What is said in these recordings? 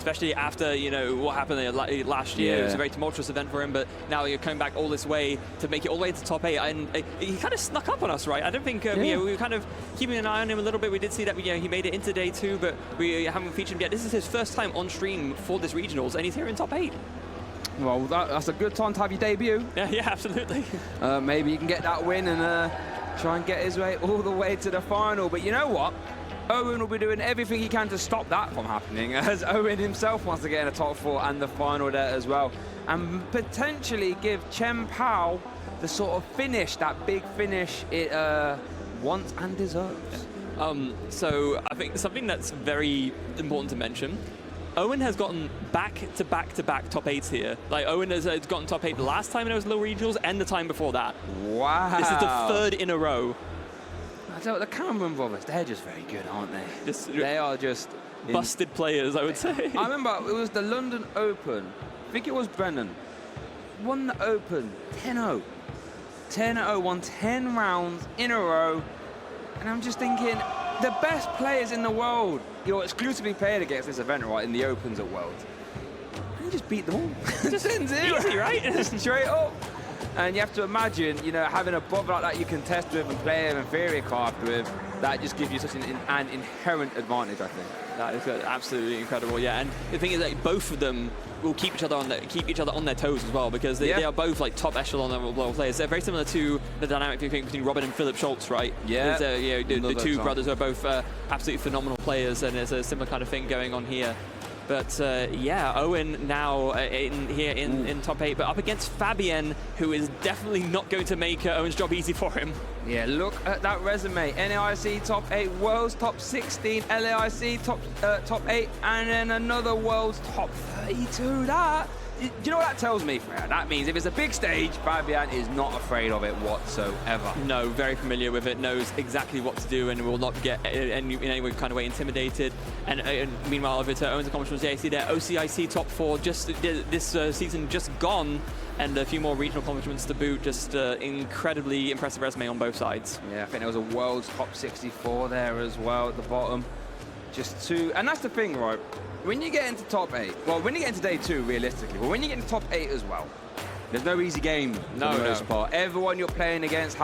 especially after, you know, what happened last year. It was a very tumultuous event for him, but now you're coming back all this way to make it all the way to top 8. And he kind of snuck up on us, right? I don't think, you know, we were kind of keeping an eye on him a little bit. We did see that, you know, he made it into day 2, but we haven't featured him yet. This is his first time on stream for this regionals, and he's here in top 8. Well, that's a good time to have your debut. Yeah, absolutely. Maybe he can get that win and try and get his way all the way to the final. But you know what? Owyn will be doing everything he can to stop that from happening, as Owyn himself wants to get in the top 4 and the final there as well. And potentially give Chen Pao the sort of finish, that big finish it wants and deserves. So I think something that's very important to mention, Owyn has gotten back-to-back top 8s here. Like, Owyn has gotten top 8 the last time it was Little Regionals and the time before that. Wow. This is the 3rd in a row. I tell you, the Kamerman brothers, they're just very good, aren't they? They are just... busted players, I would say. I remember it was the London Open. I think it was Brennan. Won the Open 10-0. 10-0, won 10 rounds in a row. And I'm just thinking, the best players in the world, you're exclusively played against this event, right, in the Opens at Worlds. And you just beat them all. Just 10-0. Easy, right? Straight up. And you have to imagine, you know, having a brother like that you can test with and play an inferior craft with, that just gives you such an inherent advantage, I think. That is absolutely incredible, yeah. And the thing is that both of them will keep each other on their toes as well, because they are both like top echelon level players. They're very similar to the dynamic between Robin and Philip Schultz, right? Yeah. You know, the two brothers are both absolutely phenomenal players, and there's a similar kind of thing going on here. But yeah, Owyn now in top 8, but up against Fabien, who is definitely not going to make Owyn's job easy for him. Yeah, look at that resume. NAIC top 8, Worlds top 16, LAIC top 8, and then another Worlds top 32. Do you know what that tells me, Freya? That means if it's a big stage, Fabien is not afraid of it whatsoever. No, very familiar with it, knows exactly what to do, and will not get in any kind of way intimidated. And meanwhile, over to Owyn's accomplishments, yeah, you see there, OCIC top 4, just this season just gone, and a few more regional accomplishments to boot. Just incredibly impressive resume on both sides. Yeah, I think there was a World's top 64 there as well at the bottom. Just 2, and that's the thing, right? When you get into top 8, well, when you get into day 2, realistically, but when you get into top 8 as well, there's no easy game for the most part. Everyone you're playing against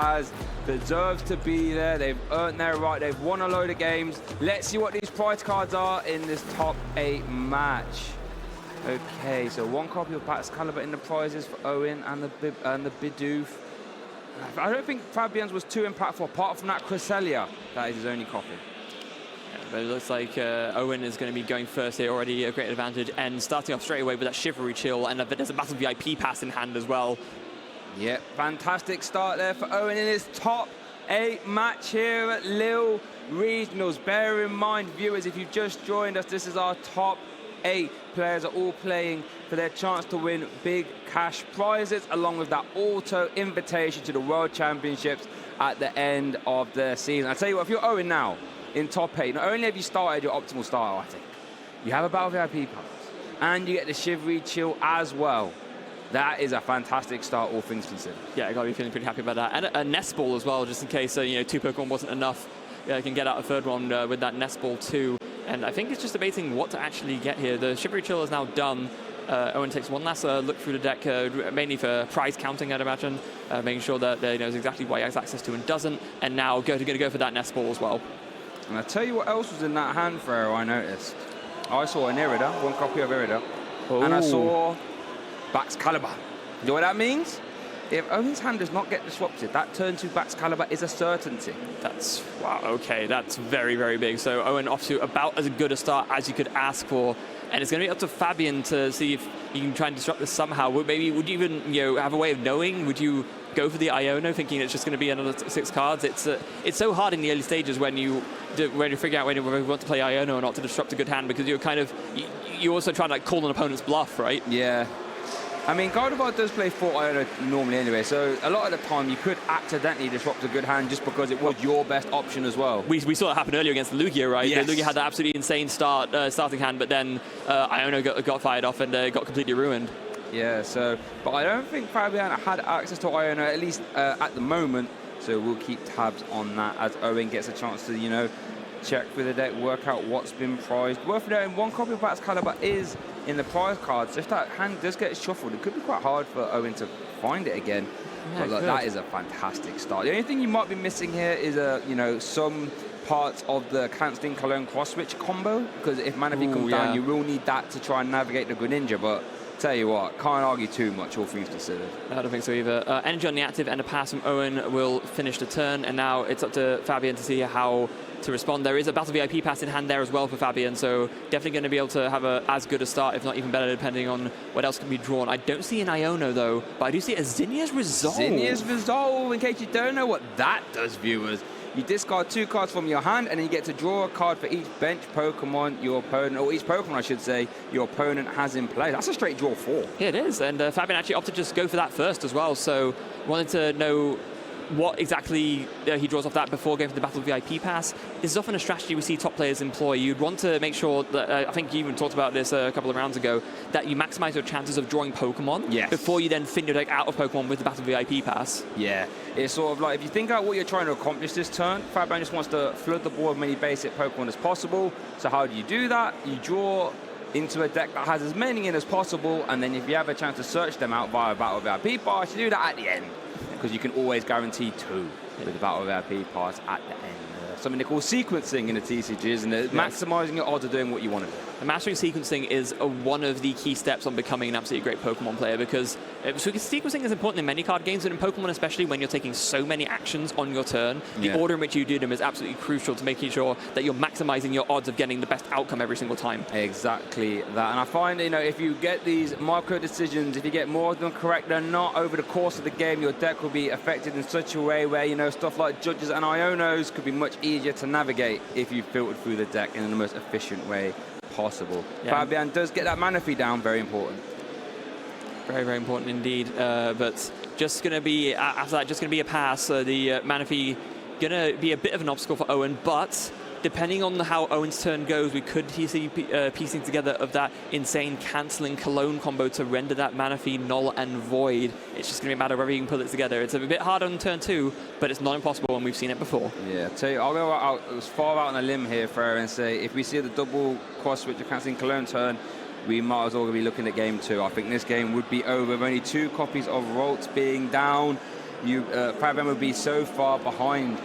deserves to be there. They've earned their right. They've won a load of games. Let's see what these prize cards are in this top 8 match. Okay, so 1 copy of Baxcalibur in the prizes for Owyn and the Bidoof. I don't think Fabien's was too impactful, apart from that Cresselia. That is his only copy. But it looks like Owyn is going to be going first here, already a great advantage, and starting off straight away with that Chivalry Chill, and there's a Battle VIP pass in hand as well. Yeah, fantastic start there for Owyn in his top 8 match here at Lille Regionals. Bear in mind, viewers, if you've just joined us, this is our top 8 players are all playing for their chance to win big cash prizes, along with that auto invitation to the World Championships at the end of the season. I tell you what, if you're Owyn now, in top 8, not only have you started your optimal start, I think, you have a Battle VIP pass, and you get the Chivalry Chill as well. That is a fantastic start, all things considered. Yeah, I got to be feeling pretty happy about that. And a Nest Ball as well, just in case you know, 2 Pokemon wasn't enough. You can get out a 3rd one with that Nest Ball too. And I think it's just debating what to actually get here. The Chivalry Chill is now done. Owyn takes one last look through the deck, mainly for prize counting, I'd imagine, making sure that he knows exactly what he has access to and doesn't. And now going to go for that Nest Ball as well. And I'll tell you what else was in that hand, Ferro, I noticed. I saw an Irida, 1 copy of Irida, and I saw Baxcalibur. You know what that means? If Owyn's hand does not get disrupted, that turn 2 Baxcalibur is a certainty. That's, wow, okay, that's very, very big. So Owyn off to about as good a start as you could ask for. And it's going to be up to Fabien to see if you can try and disrupt this somehow. Maybe, would you even have a way of knowing? Would you go for the Iono, thinking it's just going to be another 6 cards? It's so hard in the early stages when you figure out whether you want to play Iono or not to disrupt a good hand, because you're also trying to call an opponent's bluff, right? Yeah. I mean, Gardevoir does play 4 Iono normally anyway, so a lot of the time you could accidentally disrupt a good hand just because it was your best option as well. We saw that happen earlier against Lugia, right? Yes. Lugia had that absolutely insane starting hand, but then Iono got fired off and got completely ruined. Yeah, but I don't think Fabien had access to Iono, at least at the moment, so we'll keep tabs on that as Owyn gets a chance to, check through the deck, work out what's been prized. Worth noting, one copy of Bat's Caliber is in the prize cards. If that hand does get shuffled, it could be quite hard for Owyn to find it again. Yeah, but look, that is a fantastic start. The only thing you might be missing here is some parts of the cancelling Cologne cross switch combo, because if Manaphy comes down, you will need that to try and navigate the Greninja. But tell you what, can't argue too much, all things considered. I don't think so either. Energy on the active and a pass from Owyn will finish the turn, and now it's up to Fabien to see how to respond. There is a Battle VIP pass in hand there as well for Fabien, so definitely going to be able to have as good a start, if not even better, depending on what else can be drawn. I don't see an Iono though, but I do see a Zinnia's Resolve. Zinnia's Resolve, in case you don't know what that does, viewers. You discard 2 cards from your hand, and then you get to draw a card for each bench Pokemon your opponent, or each Pokemon, I should say, your opponent has in play. That's a straight draw 4. Yeah, it is, and Fabien actually opted to just go for that first as well, so wanted to know what exactly he draws off that before going for the Battle VIP pass. This is often a strategy we see top players employ. You'd want to make sure that, I think you even talked about this a couple of rounds ago, that you maximize your chances of drawing Pokemon before you then thin your deck out of Pokemon with the Battle VIP pass. Yeah, it's sort of like, if you think about what you're trying to accomplish this turn, Fabien just wants to flood the board with many basic Pokemon as possible. So how do you do that? You draw into a deck that has as many in as possible, and then if you have a chance to search them out via Battle VIP pass, you do that at the end, because you can always guarantee 2 with the Battle VIP pass at the end. Something they call sequencing in the TCG, isn't it? Maximising your odds of doing what you want to do. And mastering sequencing is one of the key steps on becoming an absolutely great Pokemon player, because sequencing is important in many card games, and in Pokemon especially, when you're taking so many actions on your turn. The order in which you do them is absolutely crucial to making sure that you're maximising your odds of getting the best outcome every single time. Exactly that. And I find, if you get these micro decisions, if you get more of them correct than not over the course of the game, your deck will be affected in such a way where, stuff like Judges and Ionos could be much easier to navigate if you filtered through the deck in the most efficient way possible. Fabien does get that Manaphy down, very important. Very, very important indeed. But just going to be, after that, just going to be a pass. The Manaphy going to be a bit of an obstacle for Owyn, but depending on how Owyn's turn goes, we could see piecing together of that insane cancelling Cologne combo to render that Manaphy null and void. It's just going to be a matter of whether you can pull it together. It's a bit hard on turn 2, but it's not impossible, and we've seen it before. Yeah, tell you, I'll go out as far out on a limb here, Farah, and say if we see the double cross switch of cancelling Cologne turn, we might as well be looking at game 2. I think this game would be over with only 2 copies of Ralts being down. Fabien would be so far behind.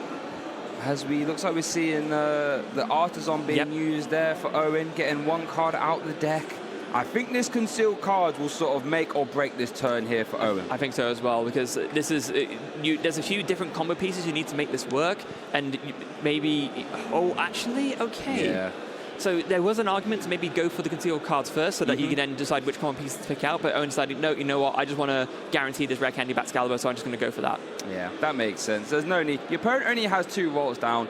Looks like we're seeing the Artisan being used there for Owyn, getting 1 card out of the deck. I think this concealed card will sort of make or break this turn here for Owyn. I think so as well, because this is there's a few different combo pieces you need to make this work, and maybe So there was an argument to maybe go for the concealed cards first, so that you can then decide which common pieces to pick out, but Owyn decided, no, you know what, I just want to guarantee this Rare Candy Batcalibur, so I'm just going to go for that. Yeah, that makes sense. There's no need. Your opponent only has 2 Ralts down,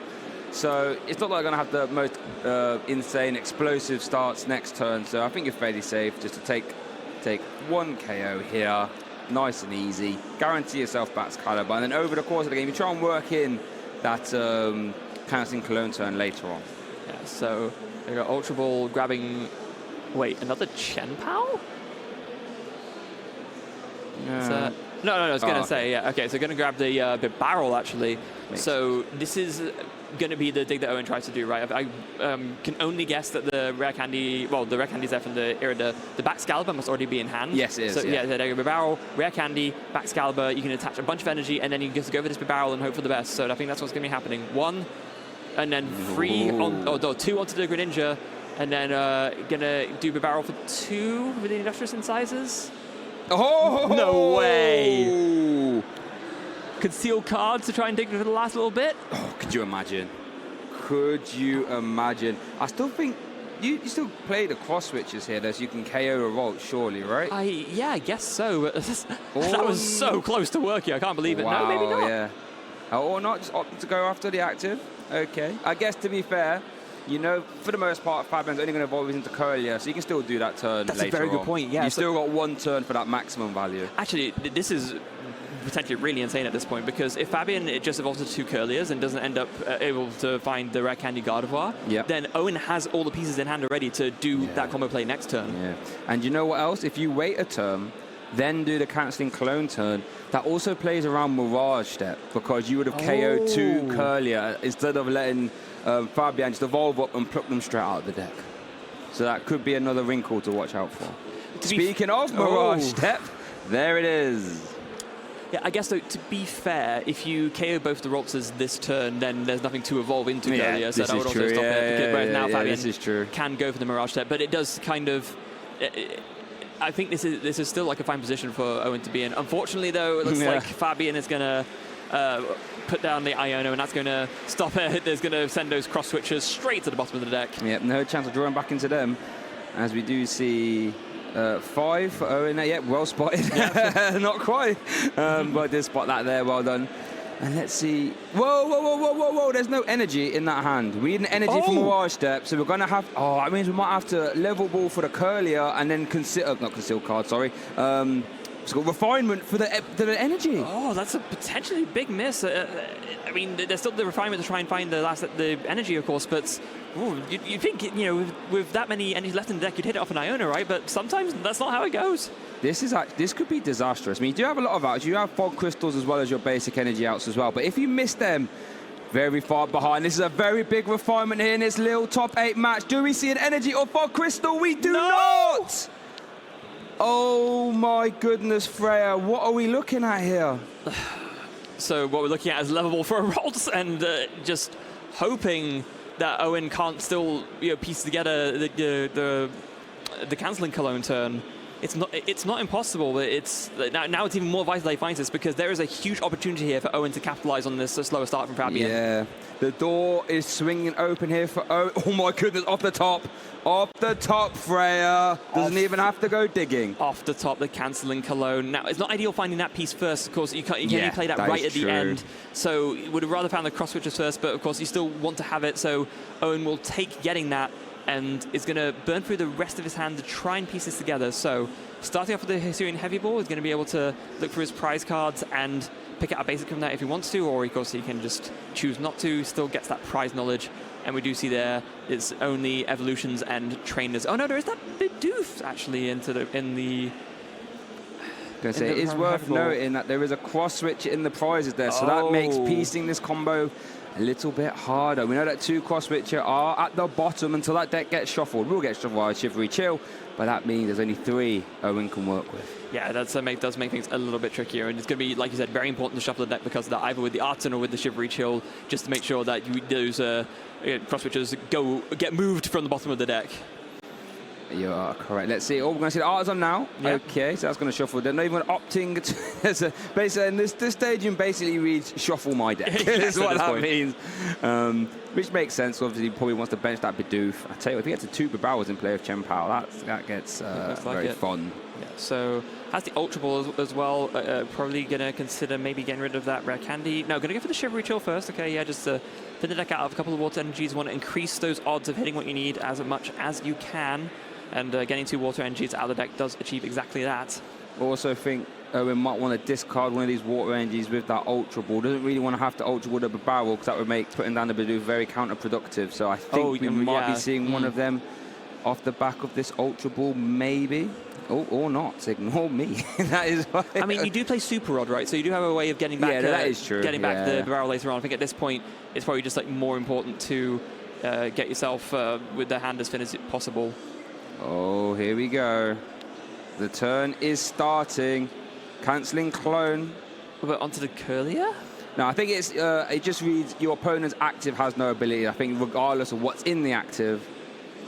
so it's not like they're going to have the most insane, explosive starts next turn, so I think you're fairly safe just to take 1 KO here, nice and easy, guarantee yourself Batcalibur, and then over the course of the game, you try and work in that cancelling Cologne turn later on. Yeah, so they got Ultra Ball grabbing... Wait, another Chen-Pao? No, I was going to say, yeah. Okay, so going to grab the barrel, actually. So this is going to be the dig that Owyn tries to do, right? I can only guess that the Rare Candy... Well, the Rare Candy's there from the era. The Batcalibur must already be in hand. Yes, it is. So, yeah, there you go. Barrel, Rare Candy, Batcalibur. You can attach a bunch of energy, and then you just go for this barrel and hope for the best. So I think that's what's going to be happening. 1... and then 3 on, 2 onto the Greninja, and then gonna do the barrel for 2 with the Industrious Incisors. Oh! No way! Concealed cards to try and dig for the last little bit. Oh, could you imagine? Could you imagine? I still think you still play the cross switches here, though, so you can KO a Ralt, surely, right? Yeah, I guess so. But that was so close to working. I can't believe it. Wow, no, maybe not. Yeah. Or not, just opt to go after the active. Okay. I guess, to be fair, for the most part, Fabien's only going to evolve into Curlier, so you can still do that turn later on. That's a very good point, yeah. You've still got 1 turn for that maximum value. Actually, this is potentially really insane at this point, because if Fabien just evolves to 2 Curliers and doesn't end up able to find the Rare Candy Gardevoir, then Owyn has all the pieces in hand already to do that combo play next turn. Yeah. And you know what else? If you wait a turn then do the cancelling clone turn, that also plays around Mirage Step, because you would have KO'd 2 Curlier instead of letting Fabien just evolve up and pluck them straight out of the deck. So that could be another wrinkle to watch out for. Speaking of Mirage Step, there it is. Yeah, I guess, though, to be fair, if you KO both the Roltzers this turn, then there's nothing to evolve into earlier, so that would also stop it. Whereas now Fabien can go for the Mirage Step, but it does kind of... I think this is still like a fine position for Owyn to be in. Unfortunately, though, it looks like Fabien is going to put down the Iono, and that's going to stop it. There's going to send those cross switches straight to the bottom of the deck. Yep, no chance of drawing back into them, as we do see 5 for Owyn. Yep, well spotted. Not quite, but I did spot that there. Well done. And let's see. Whoa. There's no energy in that hand. We need an energy from Mirage Step, so we're going to have... Oh, that means we might have to level ball for the Curlier and then not conceal card, sorry. It's got refinement for the energy. Oh, that's a potentially big miss. I mean, there's still the refinement to try and find the energy, of course, but you think, you know, with that many energies left in the deck, you'd hit it off an Iona, right? But sometimes that's not how it goes. This could be disastrous. I mean, you do have a lot of outs. You have fog crystals as well as your basic energy outs as well. But if you miss them, very far behind. This is a very big refinement here in this little top 8 match. Do we see an energy or fog crystal? We do not! Oh my goodness, Freya. What are we looking at here? So what we're looking at is level ball for a Roltz, and just hoping that Owyn can't still, you know, piece together the cancelling Cologne turn. It's not impossible, but it's now it's even more vital that he finds this, because there is a huge opportunity here for Owyn to capitalize on this slower start from Fabien. Yeah, the door is swinging open here for Owyn. Oh my goodness, off the top, Freya. Doesn't even have to go digging. Off the top, the cancelling Cologne. Now, it's not ideal finding that piece first. Of course, you can only play that right at the end. So you would have rather found the cross switches first, but of course you still want to have it. So Owyn will take getting that, and is going to burn through the rest of his hand to try and piece this together. So starting off with the Hisuian Heavy Ball, he's going to be able to look for his prize cards and pick out a basic from that if he wants to, or of course he can just choose not to, still gets that prize knowledge. And we do see there it's only evolutions and trainers. Oh no, there is that Bidoof actually in the... It is worth noting that there is a cross switch in the prizes there, so that makes piecing this combo a little bit harder. We know that 2 cross switcher are at the bottom until that deck gets shuffled. We'll get shuffled by Shivery Chill, but that means there's only 3 Owyn can work with. Yeah, that does make things a little bit trickier, and it's going to be, like you said, very important to shuffle the deck because of that, either with the Arton or with the Shivery Chill, just to make sure that those cross switchers get moved from the bottom of the deck. You are correct. Let's see. Oh, we're going to see the Arton now. Yep. Okay, so that's going to shuffle. They're not even opting to... basically, in this stadium basically reads shuffle my deck. That's what that means. Which makes sense. Obviously, he probably wants to bench that Bidoof. I tell you, if he gets a 2 Barrels in play with Chen Pao, that gets very fun. Yeah, so has the Ultra Ball as well. Probably going to consider maybe getting rid of that Rare Candy. No, going to go for the Shivery Chill first. Okay, yeah, just thin the deck out of a couple of water energies. Want to increase those odds of hitting what you need as much as you can. And getting 2 water energies out of the deck does achieve exactly that. Also think Owyn might want to discard one of these water energies with that Ultra Ball. Doesn't really want to have to Ultra Ball up a barrel, because that would make putting down the Bidoof very counterproductive. So I think we might be seeing one of them off the back of this Ultra Ball, maybe. Or not. Ignore me. That is why. I mean, you do play Super Rod, right? So you do have a way of getting back. Yeah, that is true. Getting back the barrel later on. I think at this point, it's probably just like more important to get yourself with the hand as thin as possible. Oh, here we go. The turn is starting. Cancelling Clone. But onto the Curlier? No, I think it's it just reads your opponent's active has no ability. I think regardless of what's in the active,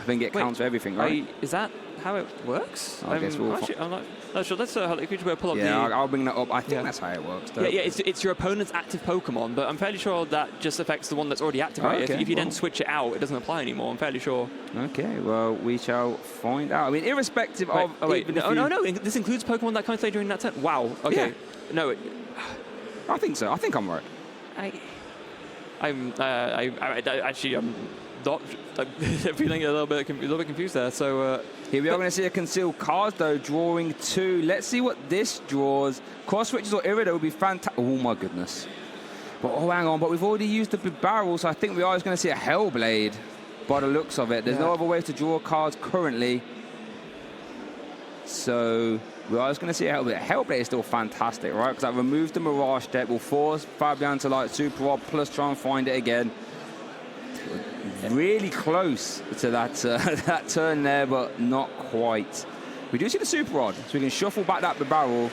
I think it counts for everything, right? Is that how it works? I guess we'll... I'm not sure. Let's pull up the... Yeah, I'll bring that up. I think that's how it works, though. Yeah, it's your opponent's active Pokemon, but I'm fairly sure that just affects the one that's already active, right? If you then switch it out, it doesn't apply anymore. I'm fairly sure. Okay, well, we shall find out. I mean, irrespective of... No, this includes Pokemon that can't play during that turn. Wow, okay. Yeah. No, I think so. I think I'm right. I'm not feeling a little bit confused there. So here we are going to see a concealed card though, drawing 2. Let's see what this draws. Cross switches or Irida would be fantastic. Oh my goodness! But hang on, but we've already used the big barrel, so I think we are just going to see a Hellblade by the looks of it. There's no other way to draw cards currently. So we are just going to see Hellblade. Hellblade is still fantastic, right? Because I removed the Mirage deck. Will force Fabien to like Super Rod plus try and find it again. Really close to that that turn there, but not quite. We do see the Super Rod, so we can shuffle back that barrel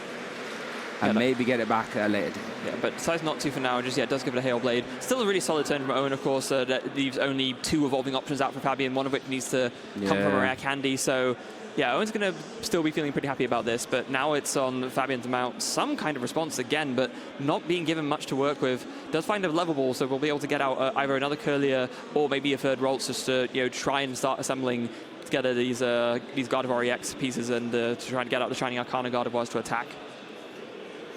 and maybe get it back at a later date. Yeah, but decides not to for now. Just, yeah, does give it a Hailblade. Still a really solid turn from Owyn, of course. That leaves only 2 evolving options out for Fabien, one of which needs to come from a rare candy. So, yeah, Owen's going to still be feeling pretty happy about this, but now it's on Fabien to mount some kind of response again, but not being given much to work with. Does find a level ball, so we'll be able to get out either another Curlier or maybe a third Ralts just to try and start assembling together these Gardevoir EX pieces and to try and get out the Shining Arcana Gardevoirs to attack.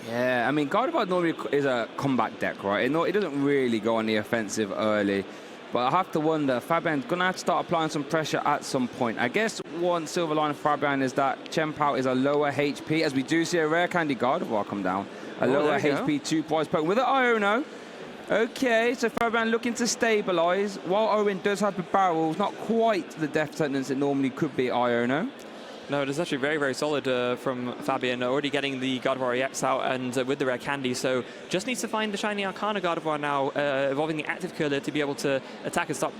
Yeah, I mean, Gardevoir normally is a comeback deck, right? It doesn't really go on the offensive early. But I have to wonder, Fabien's going to have to start applying some pressure at some point. I guess one silver line for Fabien is that Chien-Pao is a lower HP, as we do see a rare candy Gardevoir come down. A lower HP 2-prize Pokemon with an Iono. Okay, so Fabien looking to stabilize. While Owyn does have the barrels, not quite the death sentence it normally could be Iono. No, it is actually very, very solid from Fabien, already getting the Gardevoir EX out and with the rare candy, so just needs to find the Shiny Arcana Gardevoir now, evolving the active Curler to be able to attack and stop,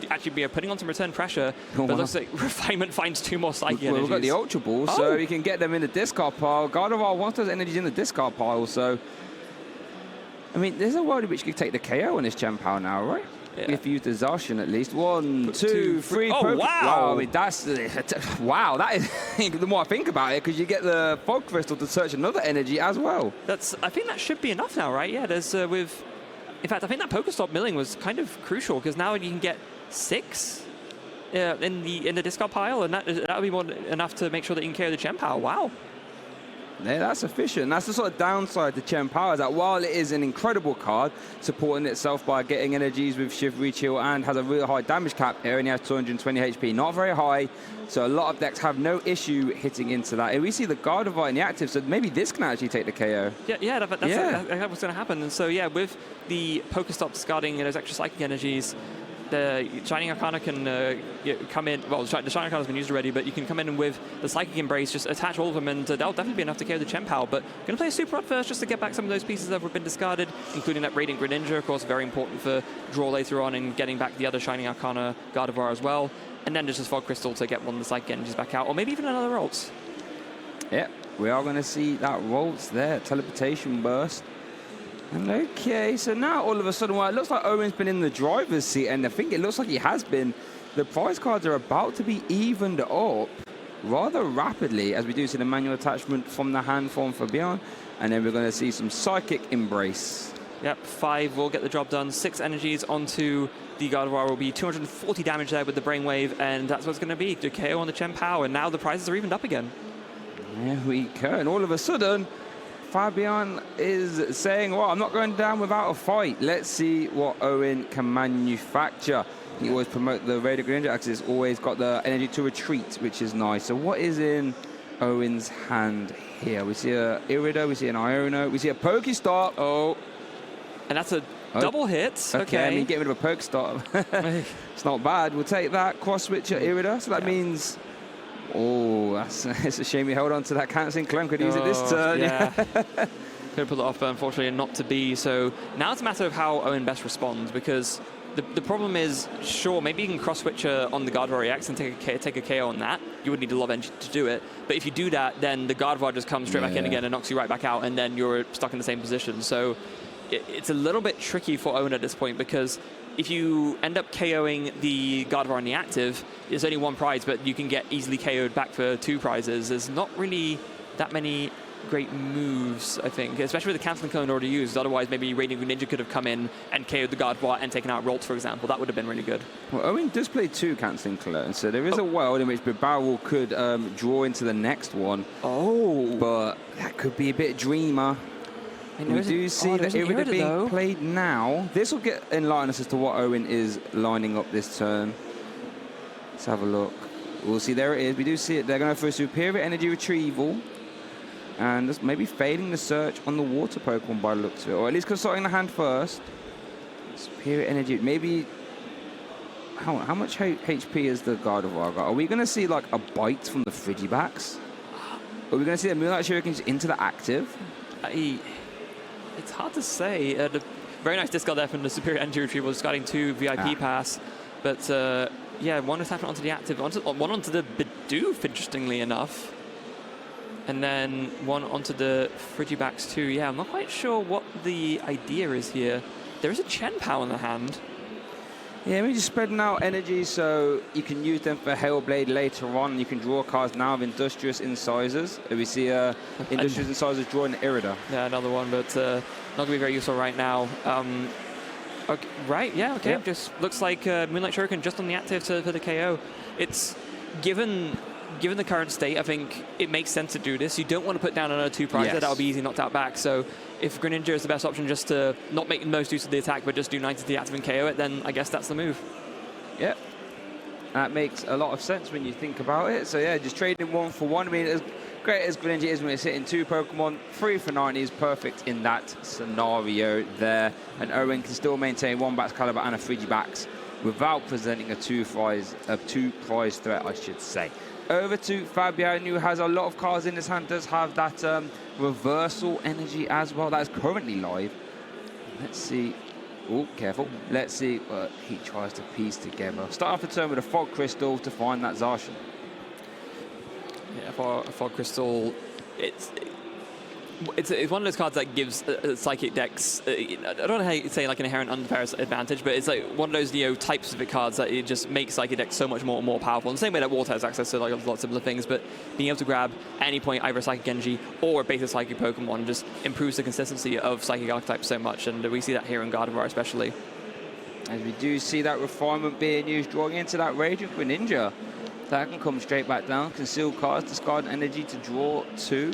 actually be putting on some return pressure, but it looks like Refinement finds 2 more Psychic Energies. We've got the Ultra Balls, so we can get them in the discard pile. Gardevoir wants those energies in the discard pile, so... I mean, there's a world in which you could take the KO on this Chien-Pao now, right? Yeah. If you use the Zacian at least. 1, 2, 3. Oh, wow! I mean, that's wow. That is the more I think about it, because you get the Fog Crystal to search another energy as well. I think that should be enough now, right? Yeah. There's in fact, I think that Pokestop milling was kind of crucial because now you can get 6 in the discard pile, and that would be more enough to make sure that you can carry the Chien-Pao. Wow. Yeah, that's sufficient. That's the sort of downside to Chien-Pao, is that while it is an incredible card, supporting itself by getting energies with Shift, Reach, Heal, and has a really high damage cap, it only has 220 HP, not very high, so a lot of decks have no issue hitting into that. And we see the Gardevoir in the active, so maybe this can actually take the KO. Yeah, that's what's going to happen. And so, yeah, with the Pokestop discarding those extra Psychic Energies, the Shining Arcana can come in. Well, the Shining Arcana has been used already, but you can come in with the Psychic Embrace, just attach all of them, and that'll definitely be enough to carry the Chien-Pao. But going to play a Super Rod first just to get back some of those pieces that have been discarded, including that Radiant Greninja, of course, very important for draw later on and getting back the other Shining Arcana Gardevoir as well. And then just a Fog Crystal to get one of the Psychic Energies back out, or maybe even another Ralts. Yeah, we are going to see that Ralts there, Teleportation Burst. And okay, so now all of a sudden, well, it looks like Owyn's been in the driver's seat, and I think it looks like he has been. The prize cards are about to be evened up rather rapidly, as we do see the manual attachment from the hand form for Fabien, and then we're going to see some Psychic Embrace. Yep, 5 will get the job done. 6 energies onto the Gardevoir will be 240 damage there with the Brainwave, and that's what it's going to be. The KO on the Chien-Pao, and now the prizes are evened up again. There we go, and all of a sudden, Fabien is saying, well, I'm not going down without a fight. Let's see what Owyn can manufacture. He always promote the Radiant Greninja, because it's always got the energy to retreat, which is nice. So what is in Owyn's hand here? We see a Irida, we see an Iono, we see a Pokestop. Oh, and that's a double hit. Okay. I mean, get rid of a Pokestop. It's not bad. We'll take that. Cross switcher Irida. So that means... Oh, it's a shame you held on to that cancelling clone. Could use it this turn. Yeah. Could have pulled it off, but unfortunately not to be. So now it's a matter of how Owyn best responds, because the problem is, sure, maybe you can cross switcher on the Gardevoir EX and take a KO on that. You would need a lot of energy to do it. But if you do that, then the Gardevoir just comes straight back in again and knocks you right back out, and then you're stuck in the same position. So it's a little bit tricky for Owyn at this point, because if you end up KOing the Gardevoir in the active, there's only 1 prize, but you can get easily KO'd back for 2 prizes. There's not really that many great moves, I think, especially with the cancelling clone already used. Otherwise, maybe Radiant Greninja could have come in and KO'd the Gardevoir and taken out Ralts, for example. That would have been really good. Well, Owyn does play 2 cancelling clones, so there is a world in which Barrel could draw into the next one. Oh. But that could be a bit dreamer. We do see that Irida being played now. This will enlighten us as to what Owyn is lining up this turn. Let's have a look. We'll see, there it is. We do see it. They're going for a Superior Energy Retrieval. And just maybe failing the search on the water Pokemon by the looks of it. Or at least consulting the hand first. Superior Energy. Maybe... How much HP is the Gardevoir got? Are we going to see like a bite from the Frigibacks? Are we going to see the Moonlight Shurikens into the active? It's hard to say. The very nice discard there from the Superior Energy Retrieval, discarding 2 VIP pass. But yeah, one attachment onto the active, one onto the Bidoof, interestingly enough. And then one onto the Frigibax too. Yeah, I'm not quite sure what the idea is here. There is a Chen Pao in the hand. Yeah, we're just spreading out energy so you can use them for Hailblade later on. You can draw cards now of Industrious Incisors. We see Industrious Incisors drawing Irida. Yeah, another one, but not going to be very useful right now. Okay, right, yeah, okay. Yep. Just looks like Moonlight Shuriken just on the active for the KO. It's given the current state, I think it makes sense to do this. You don't want to put down another 2 prizes. Yes. That'll be easy knocked out back. So if Greninja is the best option just to not make the most use of the attack, but just do 90 to the active and KO it, then I guess that's the move. Yep. That makes a lot of sense when you think about it. So yeah, just trading 1 for 1. I mean, as great as Greninja is when it's hitting 2 Pokemon, 3 for 90 is perfect in that scenario there. And Owyn can still maintain 1 Baxcalibur and a Frigibax without presenting a 2 prize threat, I should say. Over to Fabien, who has a lot of cards in his hand, does have that reversal energy as well. That is currently live. Let's see. Oh, careful. Let's see what he tries to piece together. Start off the turn with a Fog Crystal to find that Zacian. Yeah, for a Fog Crystal, it's one of those cards that gives Psychic decks, I don't know how you say like an inherent unfair advantage, but it's like one of those type-specific cards that it just makes Psychic decks so much more powerful. In the same way that Water has access to like a lot of similar things, but being able to grab at any point either a Psychic Genji or a basic Psychic Pokemon just improves the consistency of Psychic archetypes so much, and we see that here in Gardevoir especially. As we do see that refinement being used, drawing into that Raging Greninja. That can come straight back down, conceal cards, discard energy to draw 2.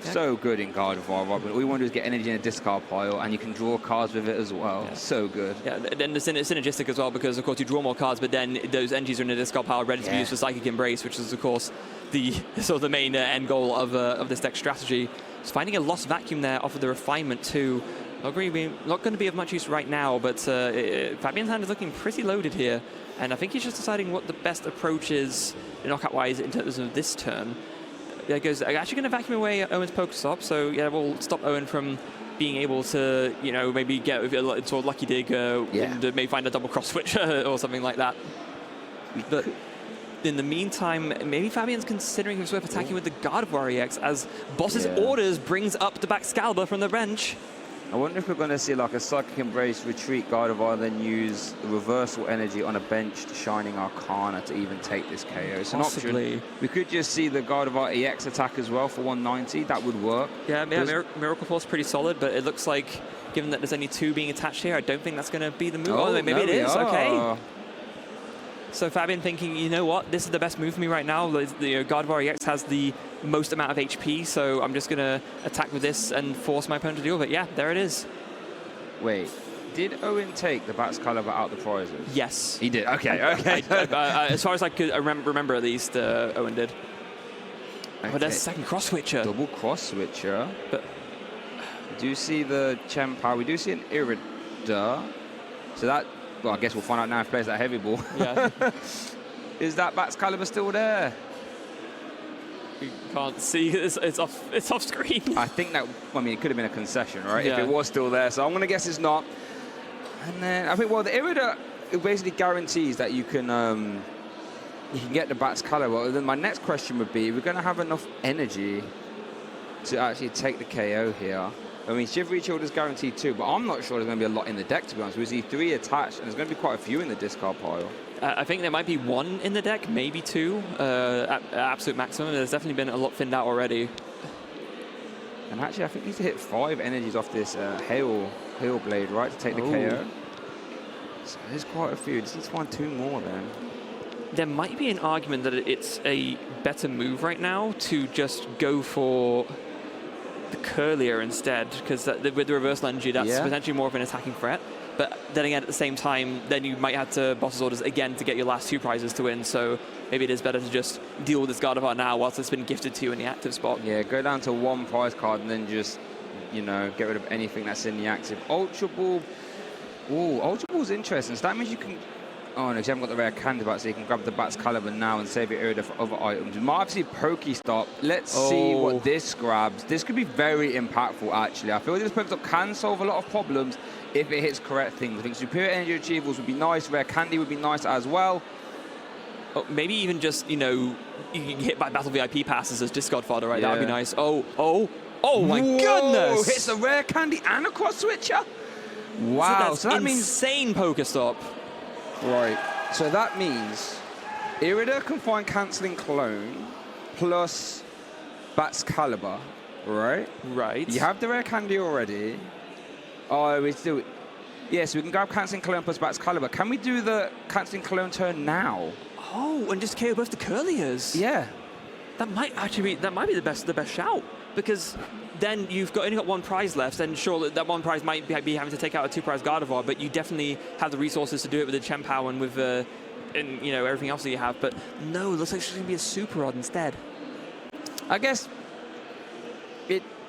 Yeah. So good in Gardevoir, Robin. All you want to do is get energy in a discard pile, and you can draw cards with it as well. Yeah. So good. Yeah, then it's synergistic as well, because, of course, you draw more cards, but then those energies are in a discard pile ready to be used for Psychic Embrace, which is, of course, the sort of the main end goal of this deck strategy. It's finding a Lost Vacuum there off of the Refinement, too. Not going to be of much use right now, but Fabien's hand is looking pretty loaded here, and I think he's just deciding what the best approach is knockout-wise in terms of this turn. Yeah, goes actually going to vacuum away Owyn's Pokestop, so yeah, we'll stop Owyn from being able to, maybe get a sort of Lucky Dig and maybe find a double cross switch or something like that. But in the meantime, maybe Fabien's considering himself attacking with the Gardevoir EX as Boss's orders brings up the Baxcalibur from the bench. I wonder if we're going to see like a Psychic Embrace retreat Gardevoir, then use reversal energy on a benched Shining Arcana to even take this KO. It's an option. We could just see the Gardevoir EX attack as well for 190. That would work. Yeah, Miracle Force pretty solid, but it looks like, given that there's only 2 being attached here, I don't think that's going to be the move. Oh, maybe it is. Okay. So Fabien thinking, you know what, this is the best move for me right now. The Gardevoir EX has the most amount of HP, so I'm just going to attack with this and force my opponent to deal with it. Yeah, there it is. Wait, did Owyn take the Baxcalibur out the prizes? Yes. He did, okay. As far as I could remember at least, Owyn did. Okay. But there's a second cross switcher. Double cross switcher. But we do see the Chen-Pao, we do see an Irida. So that, well, I guess we'll find out now if he plays that heavy ball. Yeah. Is that Baxcalibur still there? You can't see, it's off screen. I think that, I mean, it could have been a concession, right? Yeah. If it was still there. So I'm going to guess it's not. And then I think, well, the Irida, it basically guarantees that you can get the Baxcalibur. Then my next question would be, we're going to have enough energy to actually take the KO here. I mean, Shivery Shield is guaranteed 2, but I'm not sure there's going to be a lot in the deck, to be honest. We see 3 attached, and there's going to be quite a few in the discard pile. I think there might be 1 in the deck, maybe 2, at absolute maximum. There's definitely been a lot thinned out already. And actually, I think he needs to hit 5 energies off this Hail Blade, right, to take the KO. So there's quite a few. Just needs to find 2 more then. There might be an argument that it's a better move right now to just go for the Curlier instead, because with the reversal energy, that's potentially more of an attacking threat. But then again, at the same time, then you might have to Boss's Orders again to get your last 2 prizes to win. So maybe it is better to just deal with this Gardevoir now whilst it's been gifted to you in the active spot. Yeah, go down to 1 prize card and then just, get rid of anything that's in the active. Ultra Ball. Ooh, Ultra Ball's interesting. So that means you can Oh no, because you haven't got the rare candy back, so you can grab the Bat's Caliber now and save your area for other items. We might have to see Pokestop. Let's see what this grabs. This could be very impactful, actually. I feel like this Pokestop can solve a lot of problems if it hits correct things. I think Superior Energy Retrievals would be nice. Rare Candy would be nice as well. Oh, maybe even just, you know, you can get hit by Battle VIP passes as discard fodder, right? Yeah. That would be nice. Oh my Whoa, goodness! Hits a Rare Candy and a Cross Switcher. Wow, so that means insane Pokestop. Right, so that means Irida can find Cancelling Clone plus Bat's Caliber, right? Right. You have the Rare Candy already. Oh, we still... Yes, we can grab Cancelling Clone plus Bat's Caliber. Can we do the Cancelling Clone turn now? Oh, and just KO both the Curliers. Yeah. That might actually be the best shout, because then you've only got one prize left, and sure, that one prize might be having to take out a 2-prize Gardevoir, but you definitely have the resources to do it with the Chien-Pao and with and you know, everything else that you have. But no, it looks like it's going to be a Super Rod instead. I guess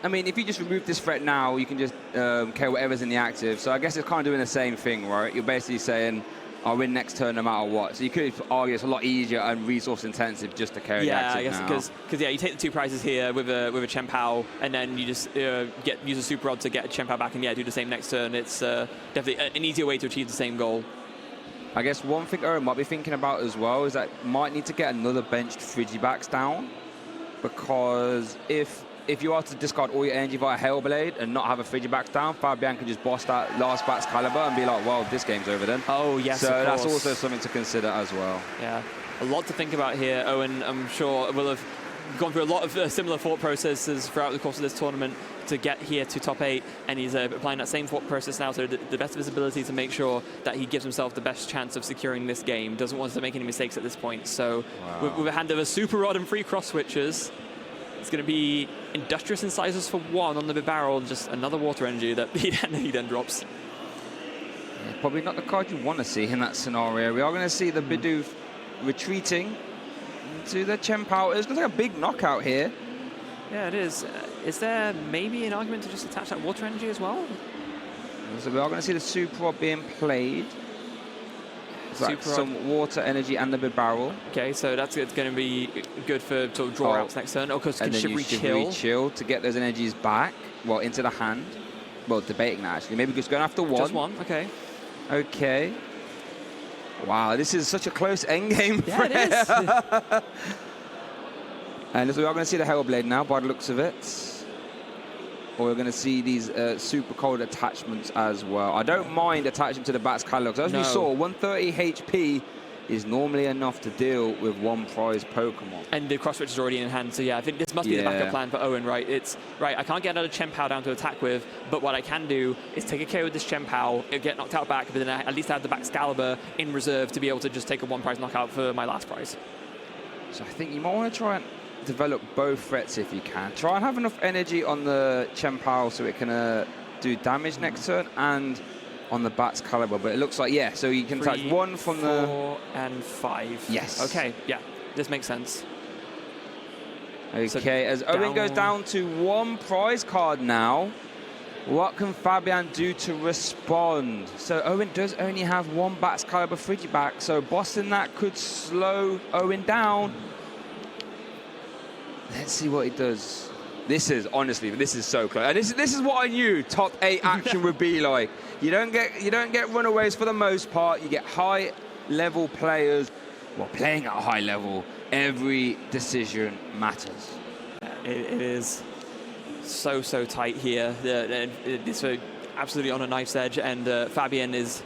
I mean, if you just remove this threat now, you can just KO whatever's in the active. So I guess it's kind of doing the same thing, right? You're basically saying, I'll win next turn no matter what. So you could argue it's a lot easier and resource intensive just to carry the active. Yeah, I guess because yeah, you take the 2 prizes here with a Chien-Pao, and then you just use a Super Rod to get a Chien-Pao back, and yeah, do the same next turn. It's definitely an easier way to achieve the same goal. I guess one thing Owyn might be thinking about as well is that might need to get another benched Frigibacks down, because if you are to discard all your energy via Hellblade and not have a Frigibacks down, Fabien can just boss that last Bat's Caliber and be like, well, this game's over then. Oh, yes, so of that's course. also something to consider as well. Yeah, a lot to think about here. Owyn, I'm sure, will have gone through a lot of similar thought processes throughout the course of this tournament to get here to top 8, and he's applying that same thought process now, so the best of his ability to make sure that he gives himself the best chance of securing this game. Doesn't want to make any mistakes at this point. So with a hand of a Super Rod and 3 cross switches, it's going to be Industrious Incisors for 1 on the barrel, just another Water Energy that he then drops. Yeah, probably not the card you want to see in that scenario. We are going to see the Bidoof retreating to the Chien-Pao. It's going to take a big knockout here. Yeah, it is. Is there maybe an argument to just attach that Water Energy as well? So we are going to see the Super Rod being played. Some Water Energy and the Bid Barrel. Okay, so it's going to be good for sort of draw outs next turn. Oh, because can Chivalry Chill to get those energies back, well, into the hand. Well, debating that actually. Maybe just going after 1. Just 1, okay. Okay. Wow, this is such a close endgame. Yeah, it is. And so we are going to see the Hellblade now, by the looks of it. Or we're going to see these super cold attachments as well. I don't mind attaching to the Bat's Caliber, because as we saw, 130 HP is normally enough to deal with 1 prize Pokemon. And the cross switch is already in hand, so yeah, I think this must be the backup plan for Owyn, right? It's, right, I can't get another Chien-Pao down to attack with, but what I can do is take a KO with this Chien-Pao, it'll get knocked out back, but then at least I have the Bat's Caliber in reserve to be able to just take a 1 prize knockout for my last prize. So I think you might want to try and develop both threats if you can. Try and have enough energy on the Chien-Pao so it can do damage next turn, and on the Bat's Caliber. But it looks like, yeah, so you can attach 1 from 4 and 5. Yes. Okay, yeah, this makes sense. Okay, so as Owyn goes down to 1 prize card now, what can Fabien do to respond? So Owyn does only have 1 Bat's Caliber Frigiback, so bossing that could slow Owyn down. Let's see what he does. This is, honestly, this is so close. And this is what I knew top 8 action would be like. You don't get runaways for the most part. You get high-level players, well, playing at a high level. Every decision matters. It is so tight here. It's absolutely on a knife's edge, and Fabien is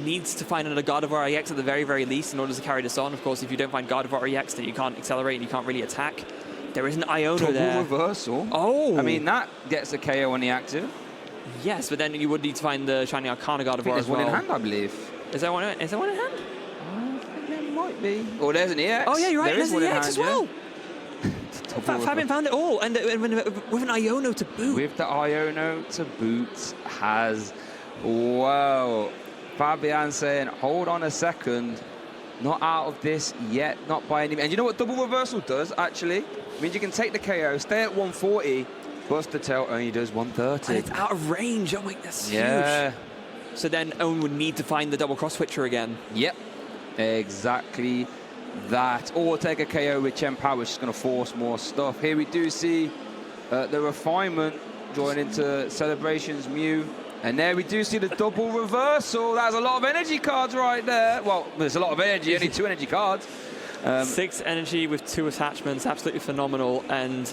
needs to find another Gardevoir EX at the very least in order to carry this on. Of course, if you don't find Gardevoir EX, then you can't accelerate and you can't really attack. There is an Iono there. Double reversal. Oh! I mean, that gets a KO on the active. Yes, but then you would need to find the Shiny Arcana Gardevoir as well. There's 1 in hand, I believe. Is there one in hand? I think there might be. Oh, there's an EX. Oh, yeah, you're right. There's an EX as well. Fabien found it all, and with an Iono to boot. With the Iono to boot has... Whoa. Fabien saying, hold on a second. Not out of this yet, not by any means. And you know what double reversal does, actually? It means you can take the KO, stay at 140, Buster Tail only does 130. And it's out of range. Oh my, that's huge. So then Owyn would need to find the double cross switcher again. Yep, exactly that. Or take a KO with Chen Pao, which is going to force more stuff. Here we do see the refinement join into Celebrations Mew. And there we do see the double reversal. That's a lot of energy cards right there. Well, there's a lot of energy, only 2 energy cards. 6 energy with 2 attachments, absolutely phenomenal. And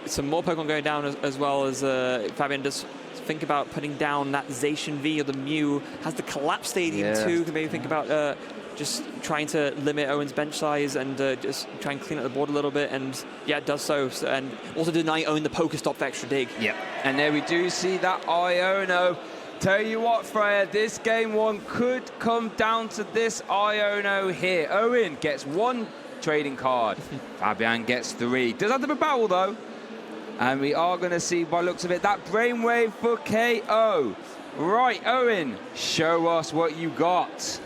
some more Pokemon going down as well as Fabien does think about putting down that Zacian V or the Mew. Has the Collapse Stadium too. Can maybe think about just trying to limit Owyn's bench size and just try and clean up the board a little bit. And yeah, it does so. And also deny Owyn the Pokestop for extra dig. Yep. And there we do see that Iono. Tell you what, Freya, this game 1 could come down to this Iono here. Owyn gets 1 trading card. Fabien gets 3. Does have to be battle though. And we are going to see, by looks of it, that Brainwave for KO. Right, Owyn, show us what you got.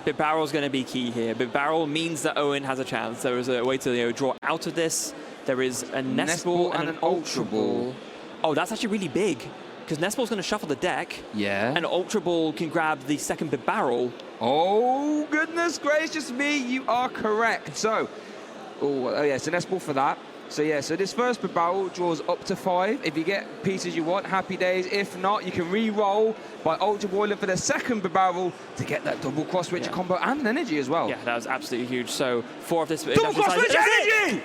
Big Barrel's going to be key here. Big Barrel means that Owyn has a chance. There is a way to draw out of this. There is a Nest Ball and an Ultra Ball. Oh, that's actually really big, because Nest Ball's going to shuffle the deck. Yeah. And Ultra Ball can grab the second Big Barrel. Oh, goodness gracious me, you are correct. So, oh yeah, so Nest Ball for that. So yeah, so this first Big Barrel draws up to 5. If you get pieces you want, happy days. If not, you can re-roll by Ultra Balling for the second Big Barrel to get that double cross switcher combo and energy as well. Yeah, that was absolutely huge. So 4 of this. Double cross switcher energy!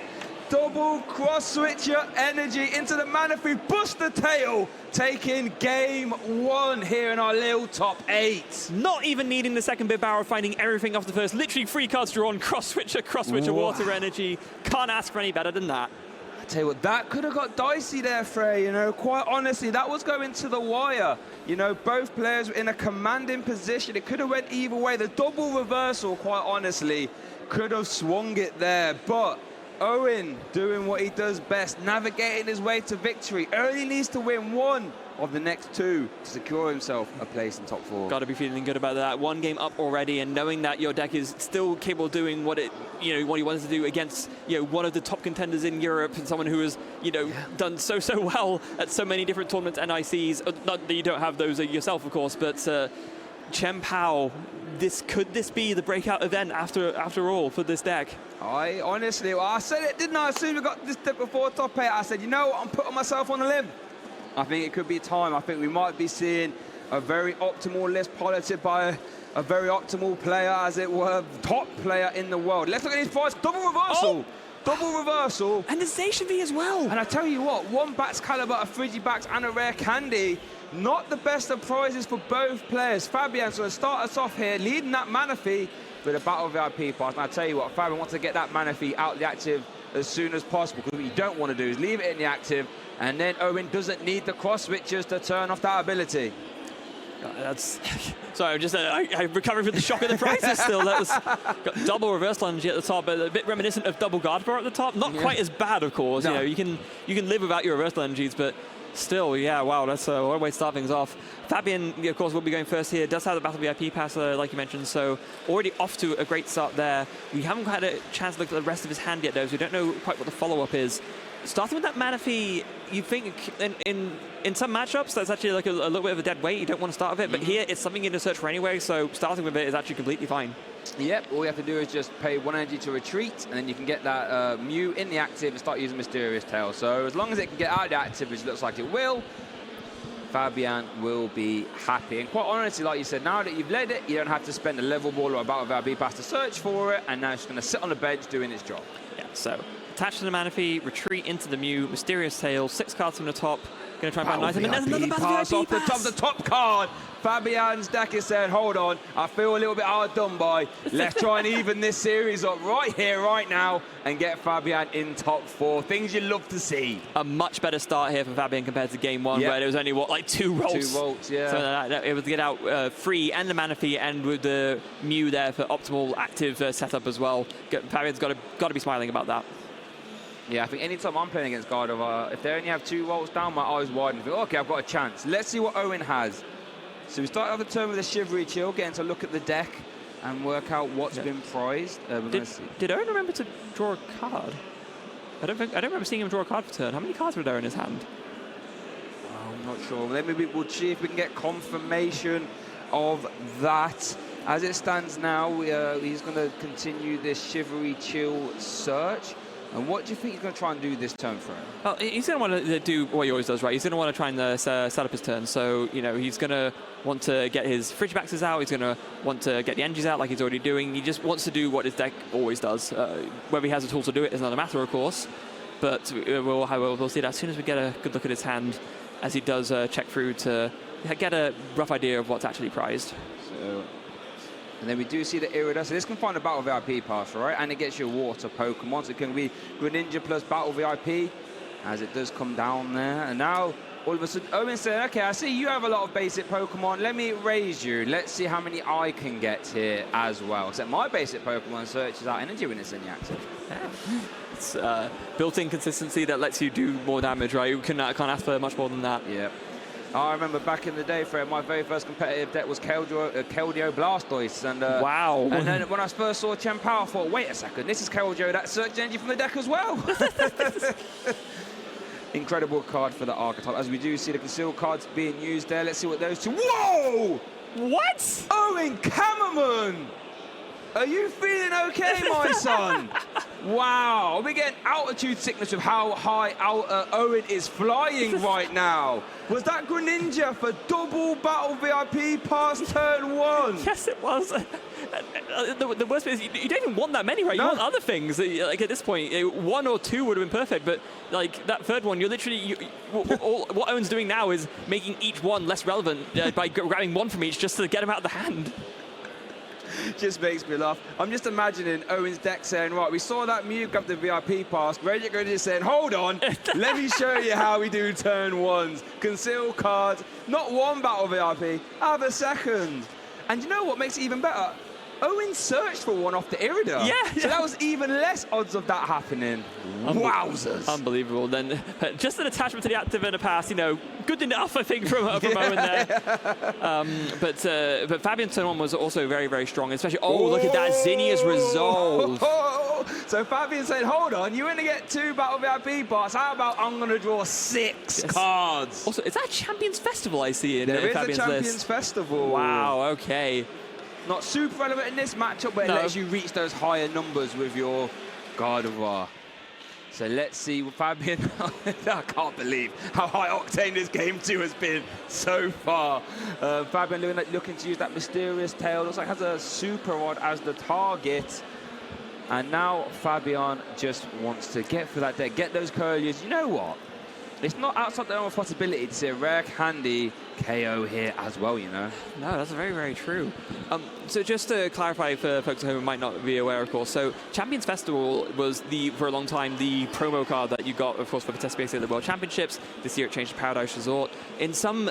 Double cross switcher energy into the Manaphy Buster Tail, taking game 1 here in our little top 8. Not even needing the second Big Barrel, finding everything off the first. Literally 3 cards drawn, cross switcher, water energy. Can't ask for any better than that. I tell you what, that could have got dicey there, Frey. You know, quite honestly, that was going to the wire. You know, both players were in a commanding position. It could have went either way. The double reversal, quite honestly, could have swung it there, but Owyn doing what he does best, navigating his way to victory. Only needs to win 1 of the next 2 to secure himself a place in top 4. Got to be feeling good about that. 1 game up already, and knowing that your deck is still capable of doing what what he wanted to do against one of the top contenders in Europe, and someone who has done so well at so many different tournaments, NICs. Not that you don't have those yourself, of course, but Chen Pao. Could this be the breakout event after all for this deck? I honestly, I said it, didn't I? As soon as we got this step before top 8, I said, you know what, I'm putting myself on a limb. I think it could be time. I think we might be seeing a very optimal list piloted by a very optimal player, as it were, top player in the world. Let's look at his price. Double reversal. Double reversal. And the Zacian V as well. And I tell you what, 1 Bats Caliber, a Frigibax, and a Rare Candy. Not the best of prizes for both players. Fabien's going to start us off here, leading that Manaphy with a Battle VIP pass. And I tell you what, Fabien wants to get that Manaphy out the active as soon as possible, because what you don't want to do is leave it in the active, and then Owyn doesn't need the cross switches to turn off that ability. That's sorry, I'm recovering from the shock of the prices still. That was got double reversal energy at the top, but a bit reminiscent of double guard bar at the top. Not quite as bad, of course. No. You can live without your reversal energies, but still, yeah, wow, that's a way to start things off. Fabien, of course, will be going first here. Does have the Battle VIP pass, like you mentioned, so already off to a great start there. We haven't had a chance to look at the rest of his hand yet, though, so we don't know quite what the follow-up is. Starting with that Manaphy, you think in some matchups that's actually like a little bit of a dead weight. You don't want to start with it, but here it's something you're going to search for anyway, so starting with it is actually completely fine. Yep, all you have to do is just pay 1 energy to retreat, and then you can get that Mew in the active and start using Mysterious Tail. So as long as it can get out of the active, which looks like it will, Fabien will be happy. And quite honestly, like you said, now that you've led it, you don't have to spend a level ball or a Battle VIP pass to search for it, and now it's going to sit on the bench doing its job. Yeah, so attach to the Manaphy, retreat into the Mew, Mysterious Tail, 6 cards from the top. Going to try and find nice, and there's another pass off the top card. Fabien's deck is saying, hold on, I feel a little bit hard done by. Let's try and even this series up right here, right now, and get Fabien in top 4. Things you love to see. A much better start here for Fabien compared to game 1, where there was only, like 2 rolls? 2 volts, yeah. So it was to get out free and the Manaphy, and with the Mew there for optimal active setup as well. Fabien's got to be smiling about that. Yeah, I think any time I'm playing against Gardevoir, if they only have 2 volts down, my eyes widen and think, okay, I've got a chance. Let's see what Owyn has. So we start off the turn with a Shivery Chill, getting to look at the deck and work out what's been prized. Did Owyn remember to draw a card? I don't remember seeing him draw a card for turn. How many cards were there in his hand? I'm not sure. Maybe we'll see if we can get confirmation. of that. As it stands now, he's going to continue this Shivery Chill search. And what do you think he's going to try and do this turn for him? Well, he's going to want to do what he always does, right? He's going to want to try and set up his turn. So, you know, he's going to want to get his Frigibaxes out. He's going to want to get the Energies out like he's already doing. He just wants to do what his deck always does. Whether he has the tools to do it is another matter, of course. But we'll see that as soon as we get a good look at his hand, as he does check through to get a rough idea of what's actually prized. And then we do see the Irida. So this can find a Battle VIP pass, right? And it gets you a water Pokemon. So it can be Greninja plus Battle VIP, as it does come down there. And now, all of a sudden, Owyn said, okay, I see you have a lot of basic Pokemon. Let me raise you. Let's see how many I can get here as well. Except my basic Pokemon searches out energy when it's semi-active. Yeah. It's built-in consistency that lets you do more damage, right? You can't ask for much more than that. Yeah. I remember back in the day, Fred, my very first competitive deck was Keldeo Blastoise. And, wow. And then when I first saw Chen Power, I thought, wait a second, this is Keldeo, that search energy from the deck as well. Incredible card for the archetype. As we do see the concealed cards being used there. Let's see what those two... Whoa! What? Owyn Kamerman! Are you feeling okay, my son? Wow, we're getting altitude sickness with how high Owyn is flying right now. Was that Greninja for double Battle VIP past turn 1? Yes, it was. The worst bit is you don't even want that many, right? No. You want other things. Like at this point, 1 or 2 would have been perfect, but like that third one, you're literally what Owyn's doing now is making each one less relevant by grabbing 1 from each just to get them out of the hand. Just makes me laugh. I'm just imagining Owyn's deck saying, right, we saw that Mew grab the VIP pass. Ready just saying, hold on, let me show you how we do turn 1s. Conceal cards, not 1 Battle VIP, have a second. And you know what makes it even better? Owyn searched for 1 off the Irida. Yeah. So that was even less odds of that happening. Wowzers. Unbelievable. Then just an attachment to the active and a pass, you know, good enough, I think, from Owyn there. But Fabian's turn 1 was also very, very strong, especially, look at that Zinnia's Resolve. So Fabian said, hold on, you're going to get 2 Battle VIP parts. How about I'm going to draw 6 cards? Also, is that Champions Festival I see in Fabian's Fabian's Champions list? Festival. Wow, okay. Not super relevant in this matchup, but it lets you reach those higher numbers with your Gardevoir. So let's see Fabian. I can't believe how high octane this game 2 has been so far. Fabian looking to use that mysterious tail. Looks like has a super rod as the target. And now Fabian just wants to get for that deck, get those Curliers. You know what? It's not outside the realm of possibility to see a rare candy KO here as well, you know. No, that's very, very true. So just to clarify for folks at home who might not be aware, of course, so Champions Festival was, for a long time, the promo card that you got, of course, for the test space at the World Championships. This year it changed to Paradise Resort. In some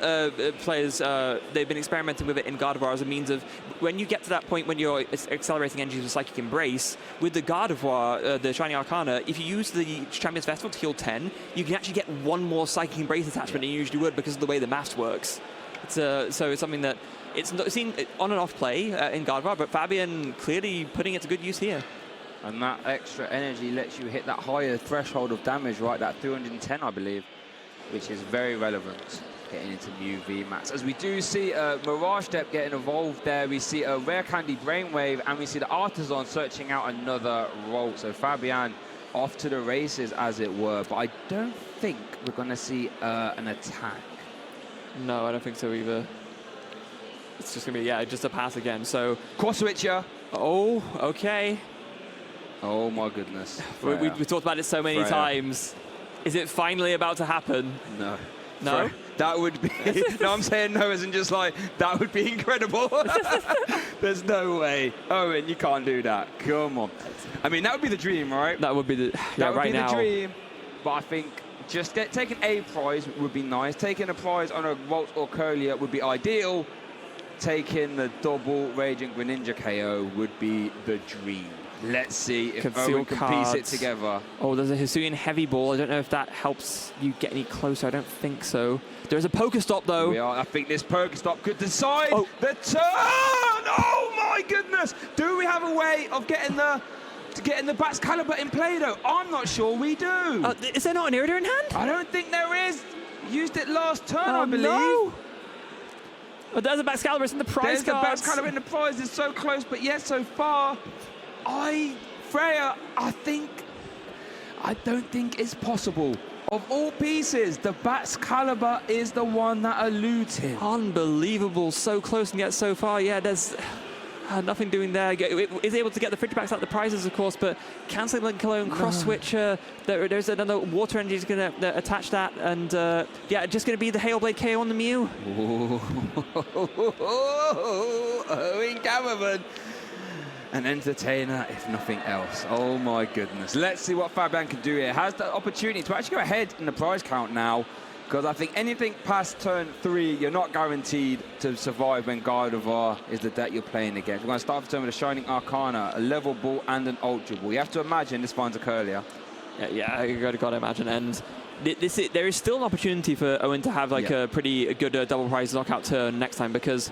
players, they've been experimenting with it in Gardevoir as a means of, when you get to that point when you're accelerating energies with Psychic Embrace, with the Gardevoir, the Shiny Arcana, if you use the Champions Festival to heal 10, you can actually get 1 more Psychic Embrace attachment than you usually would because of the way the maths works. So it's something that it's seen on and off play in Gardevoir, but Fabian clearly putting it to good use here. And that extra energy lets you hit that higher threshold of damage, right? That 310, I believe, which is very relevant getting into Mew VMAX. As we do see Mirage Step getting evolved there, we see a Rare Candy Brainwave, and we see the Artisan searching out another role. So Fabian off to the races, as it were. But I don't think we're going to see an attack. No, I don't think so either. It's just going to be, just a pass again. So Core Switcher. Oh, okay. Oh, my goodness. We talked about it so many times. Is it finally about to happen? No. No? That would be... no, I'm saying no isn't just like, that would be incredible. There's no way. Owyn, you can't do that. Come on. I mean, that would be the dream, right? That would be the... that would be the dream. But I think just taking a prize would be nice. Taking a prize on a Volt or Curlier would be ideal. Taking the double Radiant Greninja KO would be the dream. Let's see if Owyn can piece it together. Oh, there's a Hisuian Heavy Ball. I don't know if that helps you get any closer. I don't think so. There's a Pokestop, though. I think this Pokestop could decide the turn. Oh, my goodness. Do we have a way of getting the Bats Caliber in play, though? I'm not sure we do. Is there not an Irida in hand? I don't think there is. Used it last turn, I believe. No. But there's a Baxcalibur in the prize cards. There's the Baxcalibur in the prize. It's so close, but yet so far, Freya, I don't think it's possible. Of all pieces, the Baxcalibur is the one that eludes him. Unbelievable. So close and yet so far. Yeah, there's nothing doing there. It is able to get the Frigibacks out the prizes, of course, but cancelling Link Cologne, cross switch. There's another water energy is going to attach that, and yeah, just going to be the Hailblade KO on the Mew. Owyn Kamerman. An entertainer, if nothing else. Oh my goodness. Let's see what Fabien can do here. Has the opportunity to actually go ahead in the prize count now, because I think anything past turn 3, you're not guaranteed to survive when Gardevoir is the deck you're playing against. We're going to start with a turn with a Shining Arcana, a level ball, and an Ultra Ball. You have to imagine this finds a Curlier. Yeah, you got to imagine. And there is still an opportunity for Owyn to have like a pretty good double prize knockout turn next time, because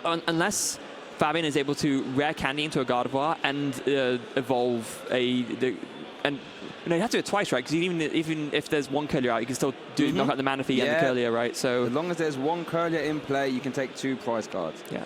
unless Fabien is able to rare candy into a Gardevoir and evolve and you have to do it twice, right? Because even if there's one Curlier out, you can still knock out the Manaphy and the Curlier, right? So as long as there's one Curlier in play, you can take 2 prize cards. Yeah.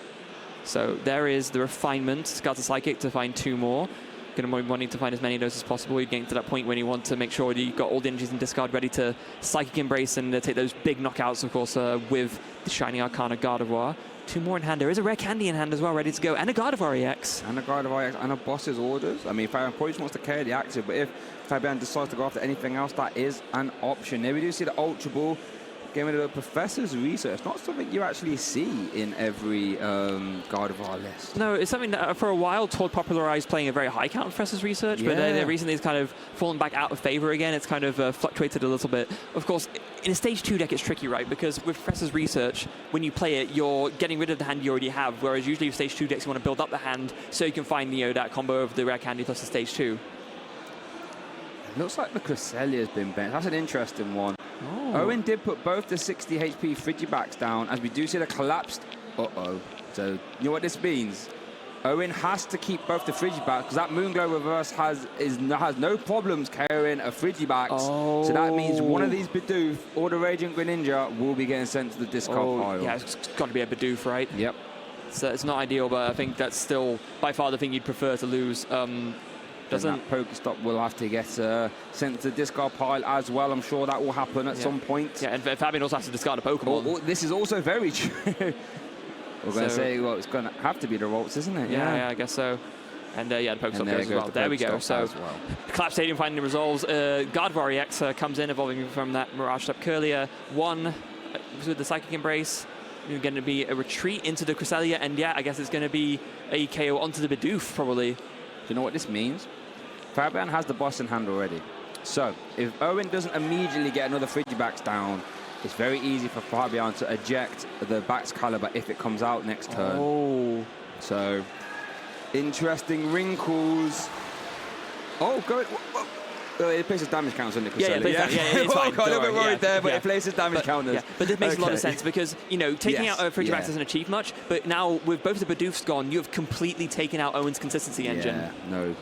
So there is the refinement. Scout to Psychic to find 2 more. Going to be wanting to find as many of those as possible. You're getting to that point when you want to make sure you've got all the energies in discard ready to Psychic Embrace and take those big knockouts, of course, with the Shining Arcana Gardevoir. 2 more in hand. There is a rare candy in hand as well, ready to go, and a Gardevoir EX. And a Gardevoir EX, and a Boss's Orders. I mean, Fabien probably just wants to carry the active, but if Fabien decides to go after anything else, that is an option. Here we do see the Ultra Ball. Getting rid of the Professor's Research. Not something you actually see in every Gardevoir list. No, it's something that for a while Todd popularized playing a very high count Professor's Research, but then recently it's kind of fallen back out of favor again. It's kind of fluctuated a little bit. Of course, in a stage 2 deck it's tricky, right? Because with Professor's Research, when you play it, you're getting rid of the hand you already have, whereas usually with stage 2 decks you want to build up the hand so you can find that combo of the rare candy plus the stage 2. It looks like the Cresselia has been bent. That's an interesting one. Oh. Owyn did put both the 60 HP Frigibacks down, as we do see the collapsed. So, you know what this means? Owyn has to keep both the Frigibacks, because that Moonglow Reverse has no problems carrying a Frigibacks. Oh. So that means one of these Bidoof or the Radiant Greninja will be getting sent to the discard pile. Yeah, it's got to be a Bidoof, right? Yep. So it's not ideal, but I think that's still by far the thing you'd prefer to lose. That Pokestop will have to get sent to the discard pile as well. I'm sure that will happen at some point. Yeah, and Fabien also has to discard a Pokemon. This is also very true. We're going to say, well, it's going to have to be the Rolts, isn't it? Yeah, I guess so. And yeah, the Pokestop goes as well. There we go. So, Collapse Stadium finally resolves. Gardevoir EX comes in, evolving from that Mirage Step Curlier. 1 with the Psychic Embrace. You're going to be a retreat into the Cresselia, and yeah, I guess it's going to be a KO onto the Bidoof, probably. Do you know what this means? Fabien has the boss in hand already. So, if Owyn doesn't immediately get another Frigibacks down, it's very easy for Fabien to eject the Baxcalibur if it comes out next turn. Oh. So, interesting wrinkles. Oh, go. It places damage counters on the Cresselia. Yeah, it's fine. I got a little bit worried there, but it places damage counters. Yeah, but this makes a lot of sense because, taking out Frigibacks doesn't achieve much, but now with both the Bidoofs gone, you have completely taken out Owyn's consistency engine. Yeah, no.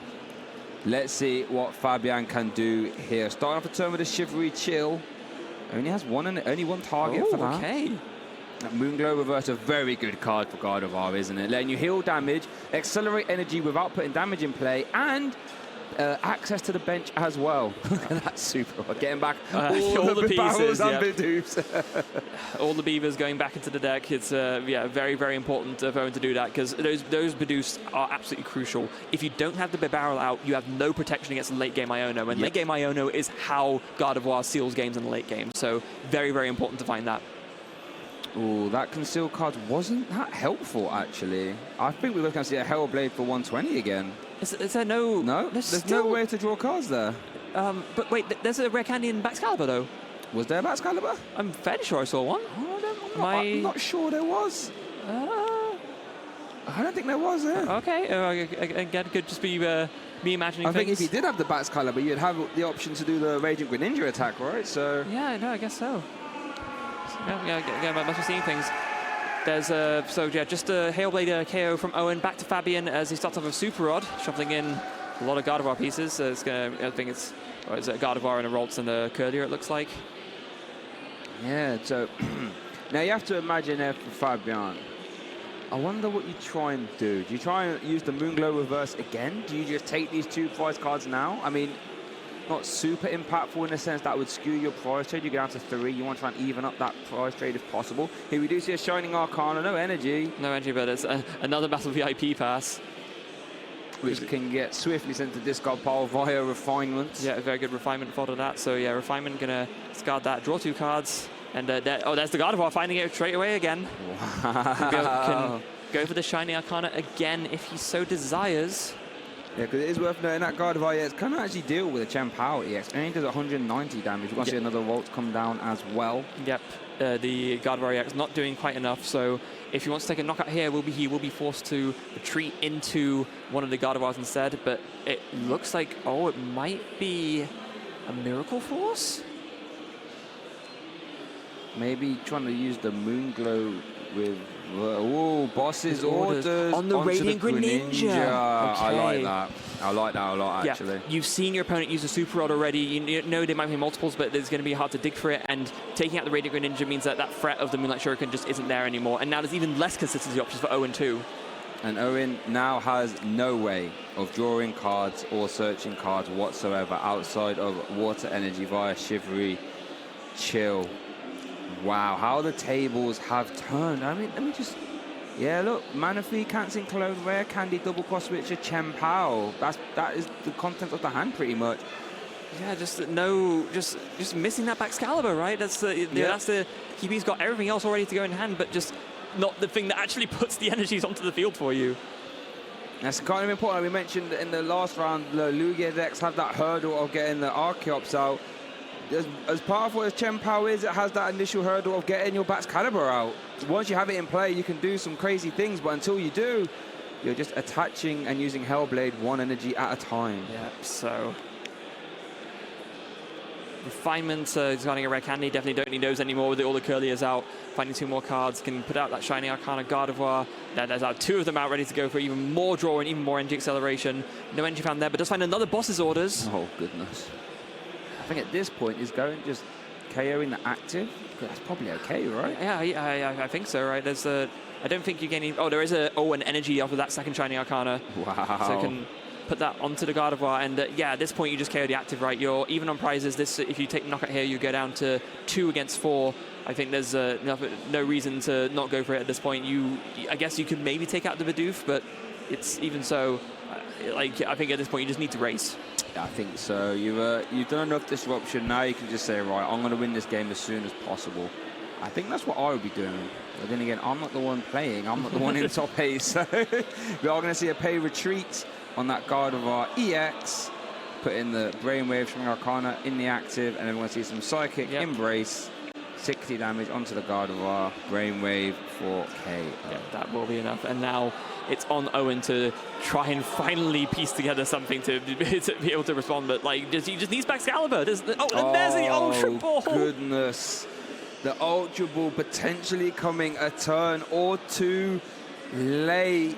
Let's see what Fabien can do here. Starting off the turn with a Shivery Chill. Only has only one target for that. Okay. That Moonglow Reverse, a very good card for Gardevoir, isn't it? Letting you heal damage, accelerate energy without putting damage in play, and access to the bench as well. That's super. Getting back all the pieces and Bidoofs. All the beavers going back into the deck. It's very, very important for Owyn to do that because those Bidoofs are absolutely crucial. If you don't have the Bibarel out, you have no protection against late game Iono, and late game Iono is how Gardevoir seals games in the late game. So very, very important to find that. Oh, that conceal card wasn't that helpful, actually. I think we were going to see a Hellblade for 120 again. Is there no... No? There's no way to draw cards there. But wait, there's a rare candy in Baxcalibur, though. Was there a Baxcalibur? I'm fairly sure I saw one. I'm not sure there was. I don't think there was, Okay, again, could just be me imagining I think things. if you did have the Baxcalibur, you'd have the option to do the Radiant Greninja attack, right? So yeah, no, I guess so. Yeah, I must be seeing things. There's just a Hailblade KO from Owyn back to Fabien as he starts off with Super Rod, shuffling in a lot of Gardevoir pieces. I think it's a Gardevoir and a Roltz and a Curlier, it looks like. Yeah, so now you have to imagine for Fabien, I wonder what you try and do. Do you try and use the Moonglow reverse again? Do you just take these 2 prize cards now? I mean, not super impactful in the sense that would skew your prize trade. You go down to 3. You want to try and even up that prize trade if possible. Here we do see a Shining Arcana. No energy. No energy, but it's another Battle VIP pass. Which can get swiftly sent to discard pile via Refinement. Yeah, a very good Refinement followed that. So yeah, Refinement going to discard that, draw 2 cards. And there's the Gardevoir finding it straight away again. Wow. Can go for the Shiny Arcana again if he so desires. Yeah, because it is worth noting that Gardevoir EX can actually deal with a Chien-Pao EX. It only does 190 damage. You're going to see another Volt come down as well. Yep, the Gardevoir EX not doing quite enough. So if he wants to take a knockout here, he will be forced to retreat into one of the Gardevoirs instead. But it looks like, oh, it might be a Miracle Force? Maybe trying to use the Moonglow with boss's orders on the Radiant Greninja. Okay. I like that. I like that a lot, actually. Yeah. You've seen your opponent use a Super Rod already. You know they might be multiples, but it's going to be hard to dig for it. And taking out the Radiant Greninja means that that threat of the Moonlight Shuriken just isn't there anymore. And now there's even less consistency options for Owyn too. And Owyn now has no way of drawing cards or searching cards whatsoever outside of Water Energy via Shivery, Chill. Wow, how the tables have turned. I mean, let me just... Yeah, look, Manaphy, cancelling Clone Rare, Candy, Double Cross Switcher, Chien-Pao. That is the content of the hand, pretty much. Yeah, just missing that Baxcalibur, right? That's the he's got everything else already to go in hand, but just not the thing that actually puts the energies onto the field for you. That's kind of important. We mentioned in the last round, the Lugia decks have that hurdle of getting the Archeops out. As powerful as Chien-Pao is, it has that initial hurdle of getting your Baxcalibur out. Once you have it in play, you can do some crazy things, but until you do, you're just attaching and using Hellblade 1 energy at a time. Yeah, so... Refinement, discarding a Rare Candy, definitely don't need those anymore with all the Curliers out. Finding 2 more cards, can put out that Shiny Arcana Gardevoir. There's out 2 of them out ready to go for even more draw and even more energy acceleration. No energy found there, but does find another Boss's Orders. Oh, goodness. I think at this point, is going just KOing the active. That's probably okay, right? Yeah, I think so, right? There's a... I don't think you get any... Oh, there is a an energy off of that second Shiny Arcana. Wow. So you can put that onto the Gardevoir. And yeah, at this point, you just KO the active, right? You're even on prizes. This, if you take knockout here, you go down to 2 against 4. I think there's no reason to not go for it at this point. I guess you could maybe take out the Bidoof, but it's even so... I think at this point, you just need to race. I think so. You've done enough disruption. Now you can just say, right, I'm going to win this game as soon as possible. I think that's what I would be doing. But then again, I'm not the one playing. I'm not the one in the top 8. So we are going to see a pay retreat on that Gardevoir EX. Put in the Brainwave, Shiny Arcana in the active. And then we're going to see some Psychic Embrace. 60 damage onto the Gardevoir. Brainwave for KO. Yeah, that will be enough. And now it's on Owyn to try and finally piece together something to be able to respond. But he just needs Baxcalibur. There's the Ultra Ball. Goodness. The Ultra Ball potentially coming a turn or 2 late.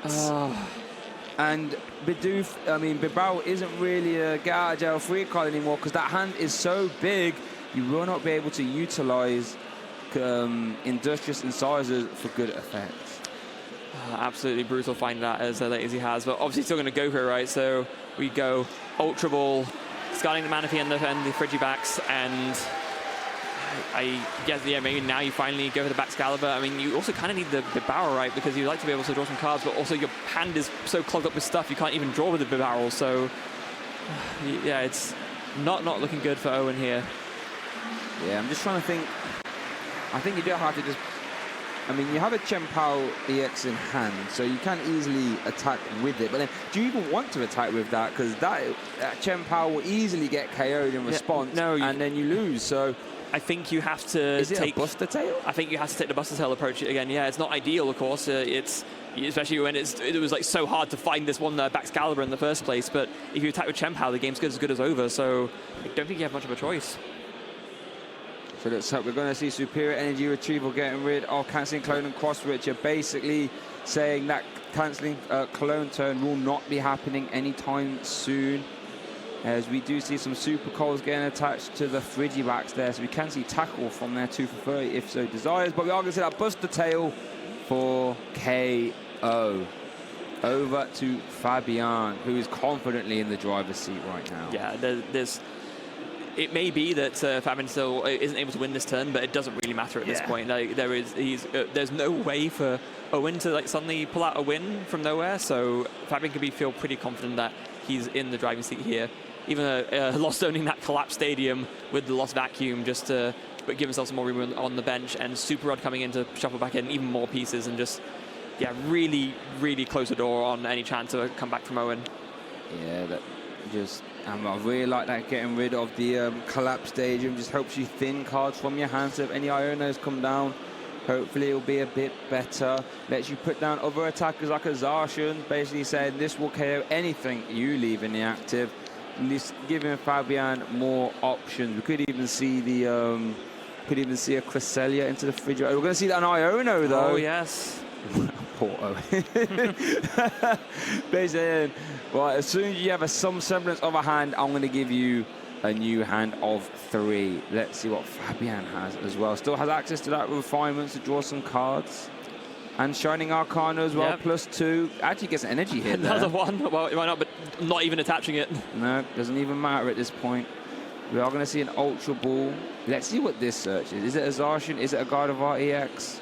And Bibao isn't really a get out of jail free card anymore because that hand is so big. You will not be able to utilize Industrious Incisors for good effect. Absolutely brutal finding that as late as he has, but obviously still going to go for it, right? So we go Ultra Ball, discarding the Manaphy and the Frigibax, and I guess, yeah, maybe now you finally go for the Baxcalibur. I mean, you also kind of need the Bibarel, right? Because you like to be able to draw some cards, but also your hand is so clogged up with stuff, you can't even draw with the Bibarel. So, yeah, it's not looking good for Owyn here. Yeah, I'm just trying to think. I think you do have to just... I mean, you have a Chien-Pao EX in hand, so you can easily attack with it. But then, do you even want to attack with that? Because that Chien-Pao will easily get KO'd in response, and then you lose. So I think you have to Is it a Buster Tail? I think you have to take the Buster Tail approach again. Yeah, it's not ideal, of course. It's especially when it was so hard to find this one Baxcalibur in the first place. But if you attack with Chien-Pao, the game's as good as over. So I don't think you have much of a choice. So let's hope we're going to see Superior Energy Retrieval getting rid of Cancelling Clone and Cross, which are basically saying that Cancelling Clone turn will not be happening anytime soon. As we do see some Super Calls getting attached to the Frigibax there, so we can see Tackle from there 2 for 30 if so desires. But we are going to see that Buster Tail for KO. Over to Fabien, who is confidently in the driver's seat right now. Yeah, there's it may be that Fabien still isn't able to win this turn, but it doesn't really matter at this point. Like, there's no way for Owyn to suddenly pull out a win from nowhere. So Fabien can feel pretty confident that he's in the driving seat here. Even lost owning that collapsed stadium with the lost vacuum, just to give himself some more room on the bench, and Super Rod coming in to shuffle back in even more pieces and just really, really close the door on any chance of a comeback from Owyn. Yeah, that just. I really like that, getting rid of the collapsed stadium. Just helps you thin cards from your hands. So if any Ionos come down, hopefully it'll be a bit better. Lets you put down other attackers like a Zarshan, basically saying this will KO anything you leave in the active. Giving Fabien more options. We could even see the a Cresselia into the refrigerator. We're going to see that on Iono though. Oh yes. Poor Owyn. Basically, well, as soon as you have some semblance of a hand, I'm going to give you a new hand of 3. Let's see what Fabien has as well. Still has access to that refinements to draw some cards. And Shining Arcana as well, +2. Actually gets an energy hit there. Another one. Well, why not? But not even attaching it. No, doesn't even matter at this point. We are going to see an Ultra Ball. Let's see what this search is. Is it a Zarshan? Is it a Gardevoir EX?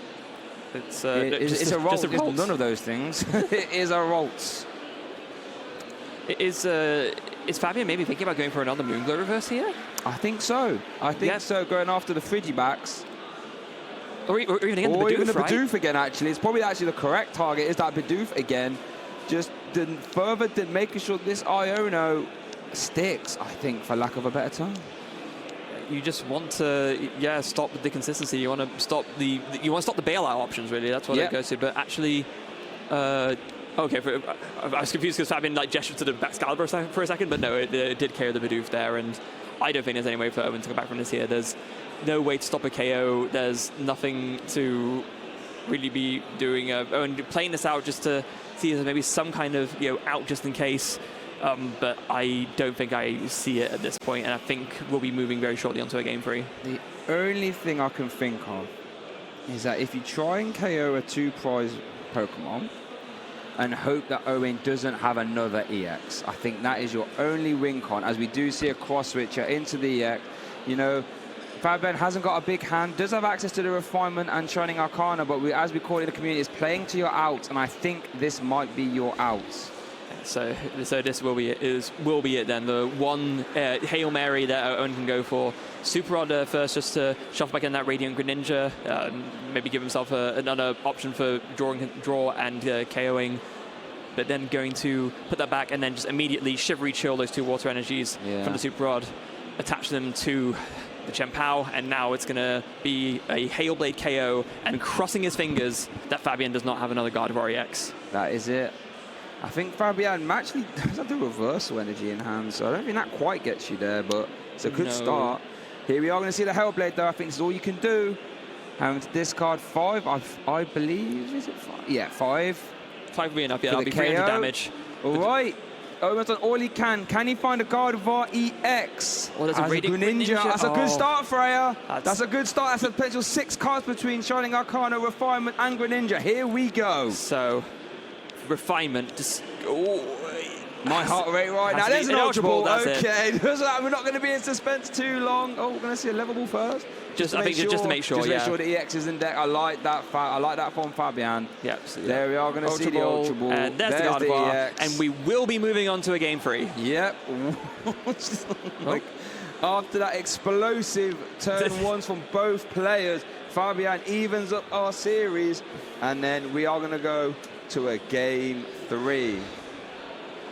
It's a Ralts. It's none of those things. It is a Ralts. Is Fabien maybe thinking about going for another Moonglow reverse here? I think so. I think so, going after the Frigibacks. Or even again, the Bidoof again, actually. It's probably actually the correct target, is that Bidoof again. Just making sure this Iono sticks, I think, for lack of a better term. You just want to, stop the consistency. You want to stop the bailout options, really. That's what it goes to. But actually, okay, I was confused because Fabien gestured to the Excalibur for a second, but no, it did KO the Bidoof there, and I don't think there's any way for Owyn to come back from this here. There's no way to stop a KO. There's nothing to really be doing. Owyn playing this out just to see if there's maybe some kind of out just in case. But I don't think I see it at this point, and I think we'll be moving very shortly onto a game 3. The only thing I can think of is that if you try and KO a 2-prize Pokemon and hope that Owyn doesn't have another EX, I think that is your only win con, as we do see a cross-switcher into the EX. Fabien hasn't got a big hand, does have access to the Refinement and Shining Arcana, but as we call it in the community, is playing to your outs, and I think this might be your outs. So this will be it then. The one Hail Mary that Owyn can go for. Super Rod first, just to shuffle back in that Radiant Greninja. Maybe give himself another option for draw and KOing. But then going to put that back and then just immediately Shivery Chill those 2 water energies from the Super Rod. Attach them to the Chien-Pao, and now it's going to be a Hail Blade KO, and crossing his fingers that Fabien does not have another Gardevoir EX. That is it. I think Fabien actually does have the reversal energy in hand, so I don't think that quite gets you there, but it's a good start. Here we are going to see the Hellblade, though. I think this is all you can do. Having to discard 5, I believe. Is it 5? Yeah, 5. 5 will be enough, that'll be 300 damage. All right. Owyn's done all he can. Can he find a Gardevoir EX? Oh, there's a Radiant Greninja. That's a good start, Freya. That's a good start. That's a potential 6 cards between Shining Arcana, Refinement, and Greninja. Here we go. So, Refinement, just my heart rate right now. There's an Ultra Ball. Okay, we're not going to be in suspense too long. Oh, we're going to see a level ball first. Just to make sure the EX is in deck. I like that from Fabien. Yep. There we are going to see the Ultra Ball. And there's the Gardevoir. And we will be moving on to a game 3. Yep. After that explosive turn ones from both players, Fabien evens up our series, and then we are going to go to a game 3.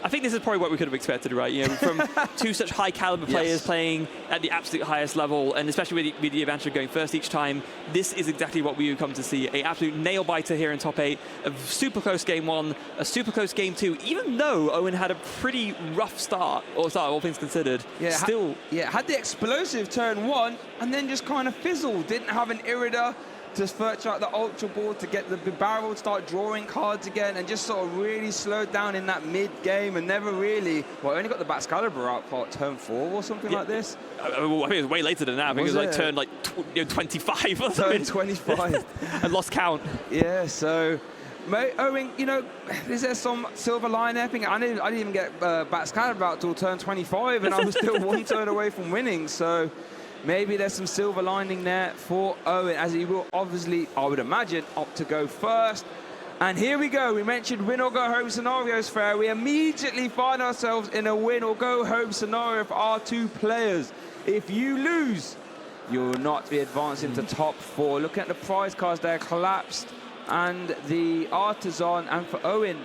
I think this is probably what we could have expected, right? From 2 such high caliber players playing at the absolute highest level, and especially with the advantage of going first each time, this is exactly what we would come to see. An absolute nail biter here in top 8, a super close game 1, a super close game 2, even though Owyn had a pretty rough start, all things considered. Had the explosive turn 1 and then just kind of fizzled. Didn't have an Irida, to search out the Ultra Ball, to get the barrel to start drawing cards again, and just sort of really slowed down in that mid-game and never really, well, only got the Baxcalibur out for turn 4 or something like this. I think it was way later than that. I think it was like turn like 25 or something. Turn 25. I lost count. Yeah, so... Owyn, you know, is there some silver line there? I didn't even get Baxcalibur out till turn 25, and I was still one turn away from winning. So maybe there's some silver lining there for Owyn, as he will obviously, I would imagine, opt to go first. And here we go. We mentioned win or go home scenarios fair. We immediately find ourselves in a win or go home scenario for our 2 players. If you lose, you will not be advancing to top 4. Looking at the prize cards there, collapsed. And the Artisan, and for Owyn,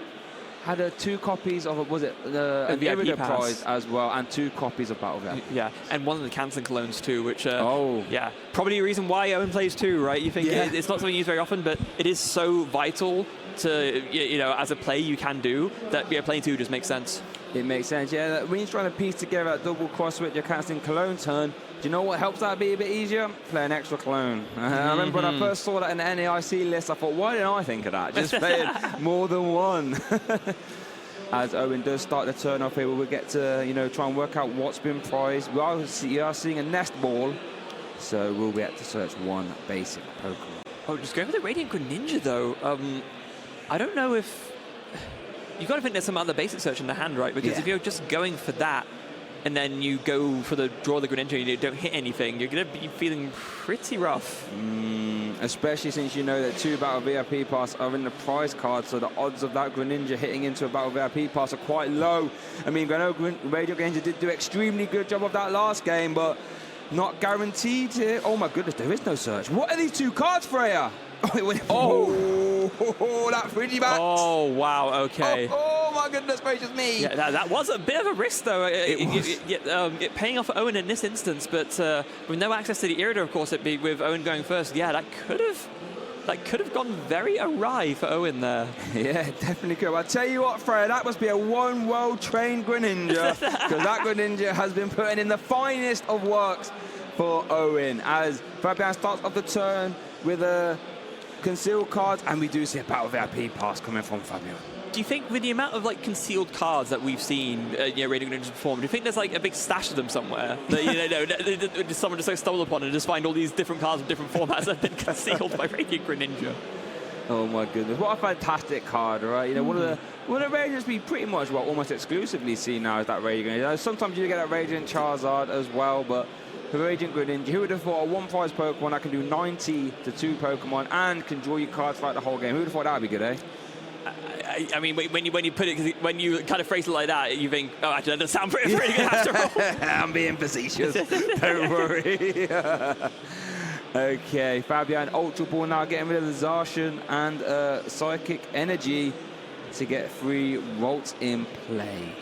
had 2 copies of, was it the VIP prize as well, and 2 copies of Battle VIP. Yeah, and one of the cancelling colognes too, which, yeah, probably a reason why Owyn plays 2, right? You think it's not something used very often, but it is so vital to, you know, as a play you can do, that playing 2 just makes sense. It makes sense, yeah. When you're trying to piece together a double cross with your cancelling cologne turn, do you know what helps that be a bit easier? Play an extra clone. I remember when I first saw that in the NAIC list, I thought, why didn't I think of that? Just playing more than one. As Owyn does start the turn off here, we'll get to, you know, try and work out what's been prized. We are seeing a nest ball, so we'll be able to search 1 basic Pokemon. Oh, just going for the Radiant Greninja, though. I don't know if... You've got to think there's some other basic search in the hand, right? Because if you're just going for that, and then you go for the draw the Greninja and you don't hit anything, you're going to be feeling pretty rough. Especially since you know that 2 Battle VIP Pass are in the prize card, so the odds of that Greninja hitting into a Battle VIP Pass are quite low. I mean, I know Radio Greninja did do extremely good job of that last game, but not guaranteed here. Oh my goodness, there is no search. What are these 2 cards, Freya? Oh, that Friggy Max. Oh, wow, okay. Oh, my goodness gracious me. Yeah, that was a bit of a risk, though. It paying off for Owyn in this instance, but with no access to the Irida, of course, it'd be with Owyn going first. Yeah, that could have gone very awry for Owyn there. Yeah, definitely could. I'll tell you what, Fred, that must be a one well-trained Greninja, because that Greninja has been putting in the finest of works for Owyn, as Fabien starts off the turn with a concealed cards, and we do see a Battle VIP Pass coming from Fabien. Do you think with the amount of like concealed cards that we've seen, Radio Greninja perform, do you think there's like a big stash of them somewhere that someone just like stumbled upon and just find all these different cards of different formats that have been concealed by Radio Greninja? Oh my goodness, what a fantastic card, right? You know, one of the Radiants we pretty much almost exclusively see now is that Radiant Greninja. Sometimes you get that Radiant Charizard as well, but for Radiant Greninja, who would have thought a 1 prize Pokemon that can do 90 to 2 Pokemon and can draw you cards throughout the whole game? Who would have thought that would be good, eh? I mean, when you put it, when you kind of phrase it like that, you think, oh, actually, that does sound pretty good after all. I'm being facetious. Don't worry. Okay, Fabien Ultra Ball now getting rid of the Zacian and Psychic Energy to get 3 Rolts in play.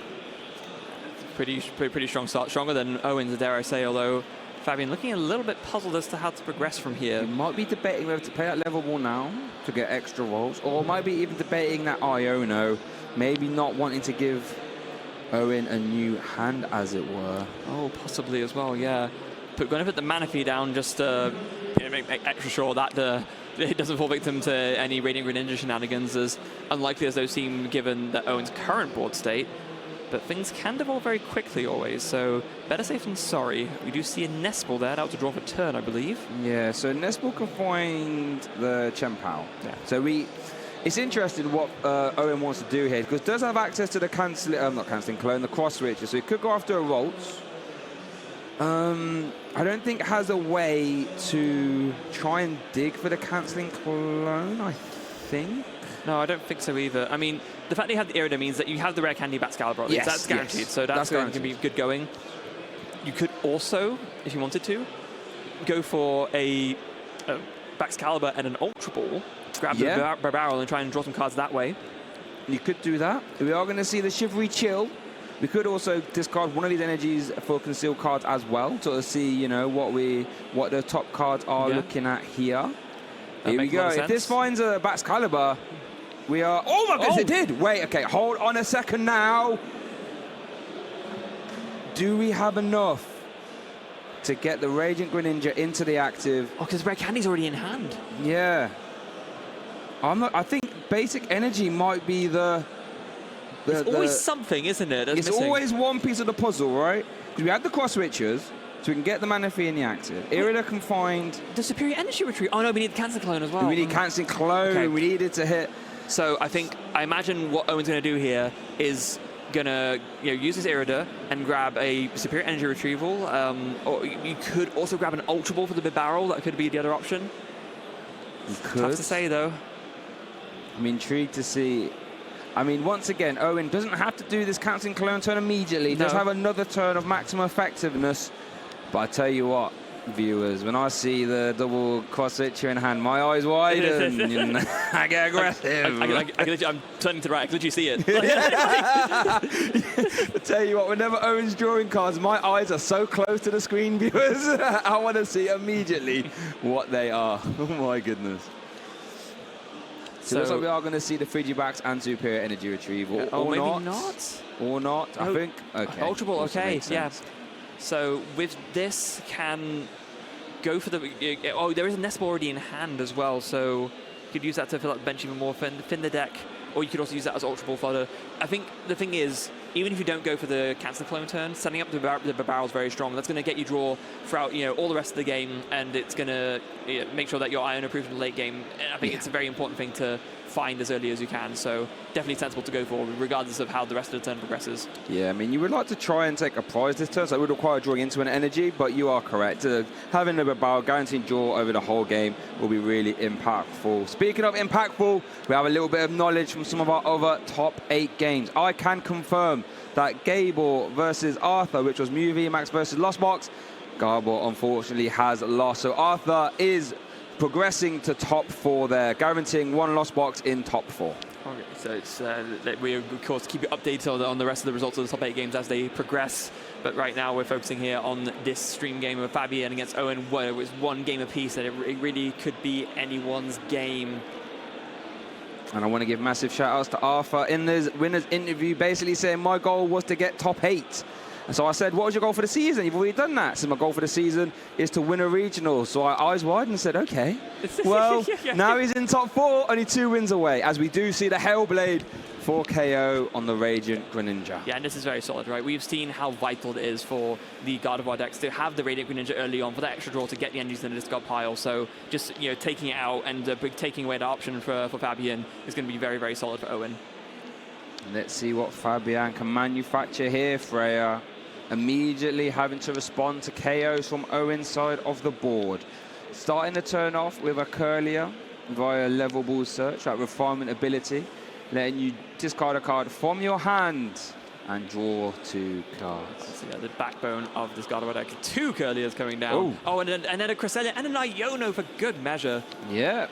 Pretty strong start, stronger than Owyn's, dare I say, although Fabien looking a little bit puzzled as to how to progress from here. He might be debating whether to play that level ball now to get extra rolls, or might be even debating that Iono, maybe not wanting to give Owyn a new hand, as it were. Oh, possibly as well, yeah. But going to put the Manaphy down just to make extra sure that it doesn't fall victim to any Radiant Greninja shenanigans, as unlikely as those seem given that Owyn's current board state. But things can devolve very quickly always, so better safe than sorry. We do see a Nespal there, out to draw for turn, I believe. Yeah, so Nespal can find the Chempao. Yeah. So it's interesting what Owyn wants to do here, because does have access to the the cross switcher, so he could go after a Rolts. I don't think it has a way to try and dig for the cancelling clone, I think. No, I don't think so either. I mean, the fact that you have the Irida means that you have the rare candy Baxcalibur. Yes, that's guaranteed. Yes, so that's going to guaranteed. be good going. You could also, if you wanted to, go for a Baxcalibur and an Ultra Ball, grab the barrel and try and draw some cards that way. You could do that. We are going to see the Chivalry Chill. We could also discard one of these energies for concealed cards as well, to see, you know, what the top cards are looking at here. Here we go. If this finds a Baxcalibur, we are... Oh my goodness, it did! Wait, okay, hold on a second now. Do we have enough to get the Radiant Greninja into the active. Oh, because Red Candy's already in hand. Yeah. I think basic energy might be the It's always something, isn't it? It's missing. always one piece of the puzzle, right? Because we have the cross switchers, so we can get the Manaphy in the active. Irida can find the superior energy retrieve. Oh no, we need the Cancer Clone as well. We need Cancer Clone. Okay. We need it to hit. So I imagine what Owen's going to do here is gonna use his Irida and grab a superior energy retrieval. Or you could also grab an Ultra Ball for the big barrel. That could be the other option. You could. Tough to say though. I'm intrigued to see. I mean, once again, Owyn doesn't have to do this Cancer Clone turn immediately. He does have another turn of maximum effectiveness. But I tell you what, viewers, when I see the double cross switcher in hand, my eyes widen. And I get aggressive. I'm turning to the right. I can literally see it. I tell you what, whenever Owen's drawing cards, my eyes are so close to the screen, viewers. I want to see immediately what they are. Oh my goodness. So it looks like we are going to see the Frigibacks and superior energy retrieval. Or maybe not. not. Or not, I think. Okay. Ultra Ball, okay, yeah. Sense. So with this, can go for the... Oh, there is a Nest Ball already in hand as well, so you could use that to fill up the bench even more, thin the deck, or you could also use that as Ultra Ball fodder. I think the thing is, even if you don't go for the Cancer Clone turn, setting up the barrel is very strong. That's going to get you draw throughout all the rest of the game, and it's going to make sure that you're Iron-approved in the late game. And I think it's a very important thing to find as early as you can, so definitely sensible to go for, regardless of how the rest of the turn progresses. Yeah, I mean, you would like to try and take a prize this turn, so it would require drawing into an energy, but you are correct. Having a barrel guaranteed draw over the whole game will be really impactful. Speaking of impactful, we have a little bit of knowledge from some of our other top 8 games. I can confirm that Gable versus Arthur, which was Mew VMAX versus Lost Box, Gable unfortunately has lost, so Arthur is progressing to top 4 there, guaranteeing 1 Lost Box in top 4. Okay, so it's we of course keep you updated on the rest of the results of the top 8 games as they progress. But right now we're focusing here on this stream game of Fabien against Owyn, where it was 1 game apiece, and it really could be anyone's game. And I want to give massive shout outs to Arthur in this winner's interview, basically saying my goal was to get top 8. And so I said, what was your goal for the season? You've already done that. So my goal for the season is to win a regional. So I eyes wide and said, okay. Well, now he's in top 4, only 2 wins away, as we do see the Hellblade for KO on the Radiant Greninja. Yeah, and this is very solid, right? We've seen how vital it is for the Gardevoir decks to have the Radiant Greninja early on for that extra draw to get the energies in the discard pile. So just taking it out and taking away the option for Fabien is going to be very, very solid for Owyn. Let's see what Fabien can manufacture here, Freya. Immediately having to respond to KOs from Owyn's side of the board. Starting the turn off with a Curlier via level ball search, that refinement ability, letting you discard a card from your hand and draw 2 cards. So the backbone of this Gardevoir deck. 2 Curliers coming down. Oh, and then a Cresselia and an Iono for good measure. Yeah,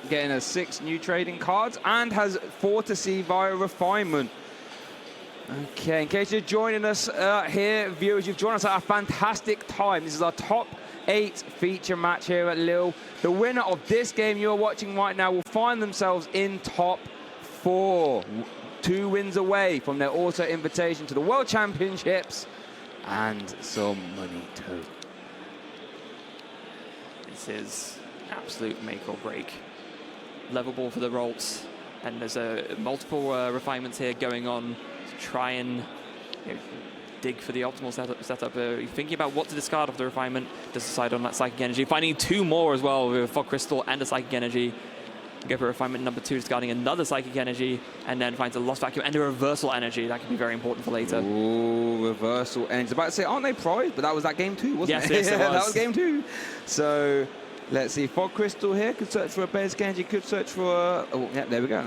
getting a 6 new trading cards and has 4 to see via refinement. Okay, in case you're joining us here, viewers, you've joined us at a fantastic time. This is our top 8 feature match here at Lille. The winner of this game you're watching right now will find themselves in top 4. 2 wins away from their auto invitation to the World Championships and some money too. This is absolute make or break. Level ball for the Rolts, and there's multiple refinements here going on. Try and dig for the optimal setup. Thinking about what to discard of the refinement, just decide on that Psychic Energy. Finding 2 more as well with a Fog Crystal and a Psychic Energy. Go for refinement number 2, discarding another Psychic Energy, and then finds a Lost Vacuum and a Reversal Energy. That could be very important for later. Ooh, Reversal Energy. I was about to say, aren't they prized? But that was that game 2, wasn't it? Yes, it was. That was game 2. So let's see. Fog Crystal here could search for a basic energy, could search for a... Oh, yeah, there we go.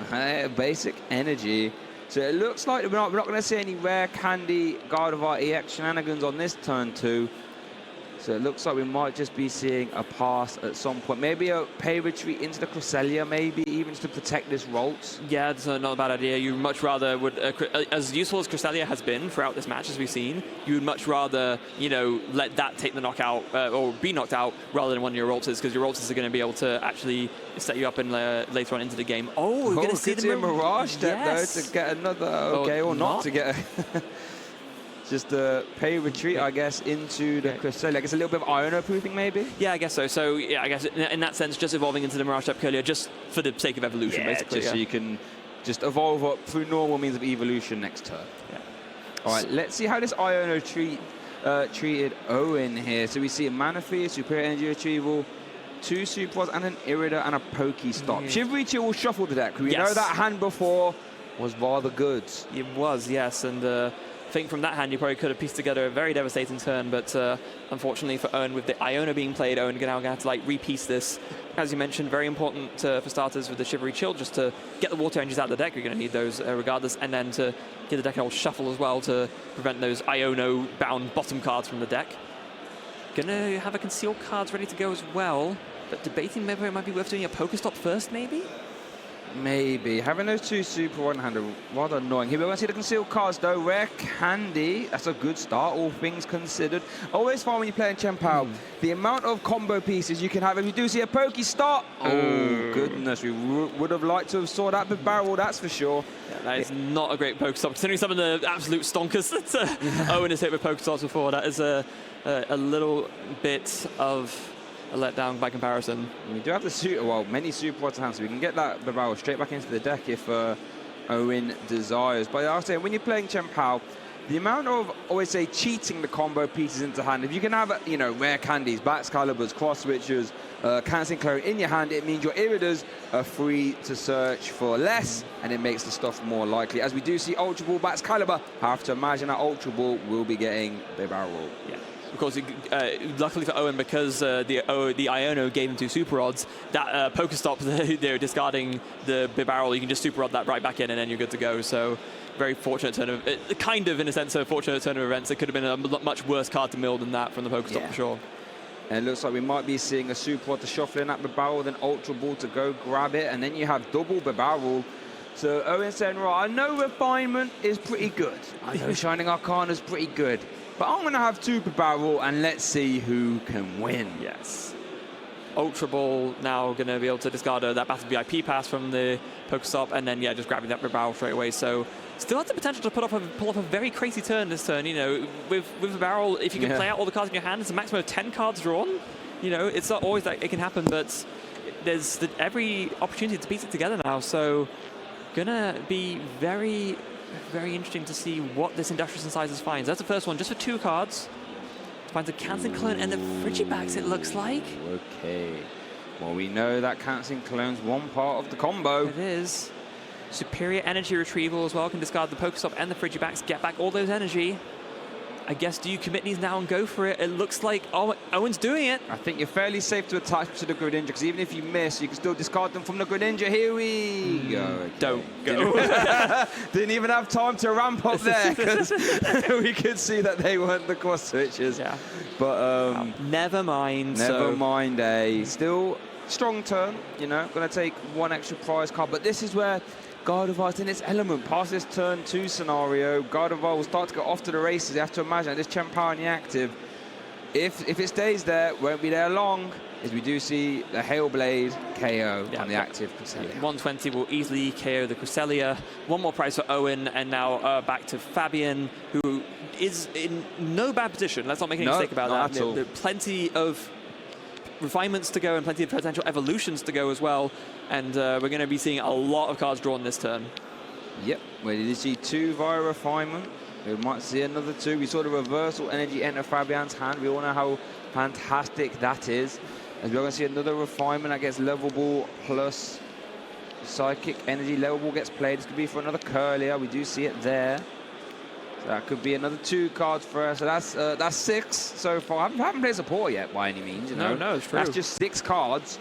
Basic Energy. So it looks like we're not going to see any rare candy Gardevoir EX shenanigans on this turn 2. So it looks like we might just be seeing a pass at some point. Maybe a pay retreat into the Cresselia, maybe even to protect this Rolts. Yeah, it's not a bad idea. You much rather would, as useful as Cresselia has been throughout this match, as we've seen, you would much rather, let that take the knockout or be knocked out rather than one of your Rolts, because your Rolts are going to be able to actually set you up in later on into the game. Oh, we're going to see the Mirage step though to get another, or not to get a... just a pay retreat, I guess, into the Cresselia. I guess a little bit of Iono-proofing, maybe? Yeah, I guess so. So, yeah, I guess in that sense, just evolving into the Mirage Type Curlier just for the sake of evolution, basically. Just so you can just evolve up through normal means of evolution next turn. Yeah. All right, let's see how this Iono treated Owyn here. So we see a Manaphy, Superior Energy Retrieval, 2 Superpods, and an Irida, and a Pokestop. Shivery Chill will shuffle the deck. We know that hand before was rather good. It was, yes, and I think from that hand you probably could have pieced together a very devastating turn, but unfortunately for Owyn, with the Iono being played, Owyn now going to have to like repiece this. As you mentioned, very important for starters with the Shivery Chill, just to get the water engines out of the deck. You're going to need those regardless, and then to give the deck an old shuffle as well to prevent those Iono-bound bottom cards from the deck. Going to have a concealed cards ready to go as well, but debating maybe it might be worth doing a Pokestop first, maybe? Maybe. Having those 2 Super one-hander, rather annoying. Here we're going to see the concealed cards, though. Rare Candy, that's a good start, all things considered. Always fun when you're playing Chen Pao. The amount of combo pieces you can have, if you do see a Pokestop, oh, goodness, we would have liked to have saw that with barrel, that's for sure. Yeah, that is not a great Pokestop, considering some of the absolute stonkers that Owyn has hit with Pokestops before. That is a little bit of a letdown by comparison. We do have the super, well, many Superpods in hand, so we can get that barrel straight back into the deck if Owyn desires. But I was saying, when you're playing Chen Pao, the amount of, always say, cheating the combo pieces into hand, if you can have, you know, rare candies, Baxcaliburs, cross switchers, canceling Clary in your hand, it means your Iridas are free to search for less, and it makes the stuff more likely. As we do see Ultra Ball, Baxcalibur, have to imagine that Ultra Ball will be getting the barrel. Yeah. Of course, luckily for Owyn, because the Iono gave him 2 Super Rods, that Pokestop, they're discarding the barrel, you can just Super Rod that right back in and then you're good to go. So very fortunate turn of, kind of in a sense, a fortunate turn of events. It could have been a much worse card to mill than that from the Pokestop for sure. And it looks like we might be seeing a Super Rod to shuffle in that barrel, then Ultra Ball to go grab it, and then you have double barrel. So Owyn saying, right, I know Refinement is pretty good. I know Shining Arcana is pretty good. But I'm going to have 2 per barrel, and let's see who can win. Yes. Ultra Ball now going to be able to discard that Battle VIP pass from the Pokestop, and then, yeah, just grabbing that per barrel straight away. So still has the potential to pull off a very crazy turn this turn. You know, with a barrel, if you can play out all the cards in your hand, it's a maximum of 10 cards drawn. You know, it's not always that it can happen, but there's every opportunity to piece it together now. So going to be very interesting to see what this Industrious Incisors finds. That's the first one, just for 2 cards. Finds a Canceling Clone and the Frigibacks, it looks like. Okay. Well, we know that Canceling Clone's one part of the combo. It is. Superior Energy Retrieval as well. Can discard the Pokestop and the Frigibacks, get back all those energy. I guess, do you commit these now and go for it? It looks like Owyn's doing it. I think you're fairly safe to attach to the Greninja, because even if you miss, you can still discard them from the Greninja. Here we go. Okay. Don't go. Didn't even have time to ramp up there, because we could see that they weren't the cross switches. Yeah. But never mind. Never mind. Still strong turn. You know, going to take 1 extra prize card, but this is where Gardevoir's in its element. Past this turn 2 scenario, Gardevoir will start to go off to the races. You have to imagine this Chen Pao in the active, if it stays there, won't be there long, as we do see the Hailblade KO on the active Cresselia. 120 will easily KO the Cresselia. 1 more prize for Owyn, and now back to Fabien, who is in no bad position. Let's not make any mistake about that. At all. There are plenty of refinements to go and plenty of potential evolutions to go as well. And we're going to be seeing a lot of cards drawn this turn. Yep, we did see 2 via refinement. We might see another 2. We saw the reversal energy enter Fabian's hand. We all know how fantastic that is. As we're going to see another refinement that gets level ball plus psychic energy. Level ball gets played. This could be for another Curlier. We do see it there. So that could be another 2 cards for us. So that's 6 so far. I haven't played support yet by any means. You know? No, it's true. That's just 6 cards.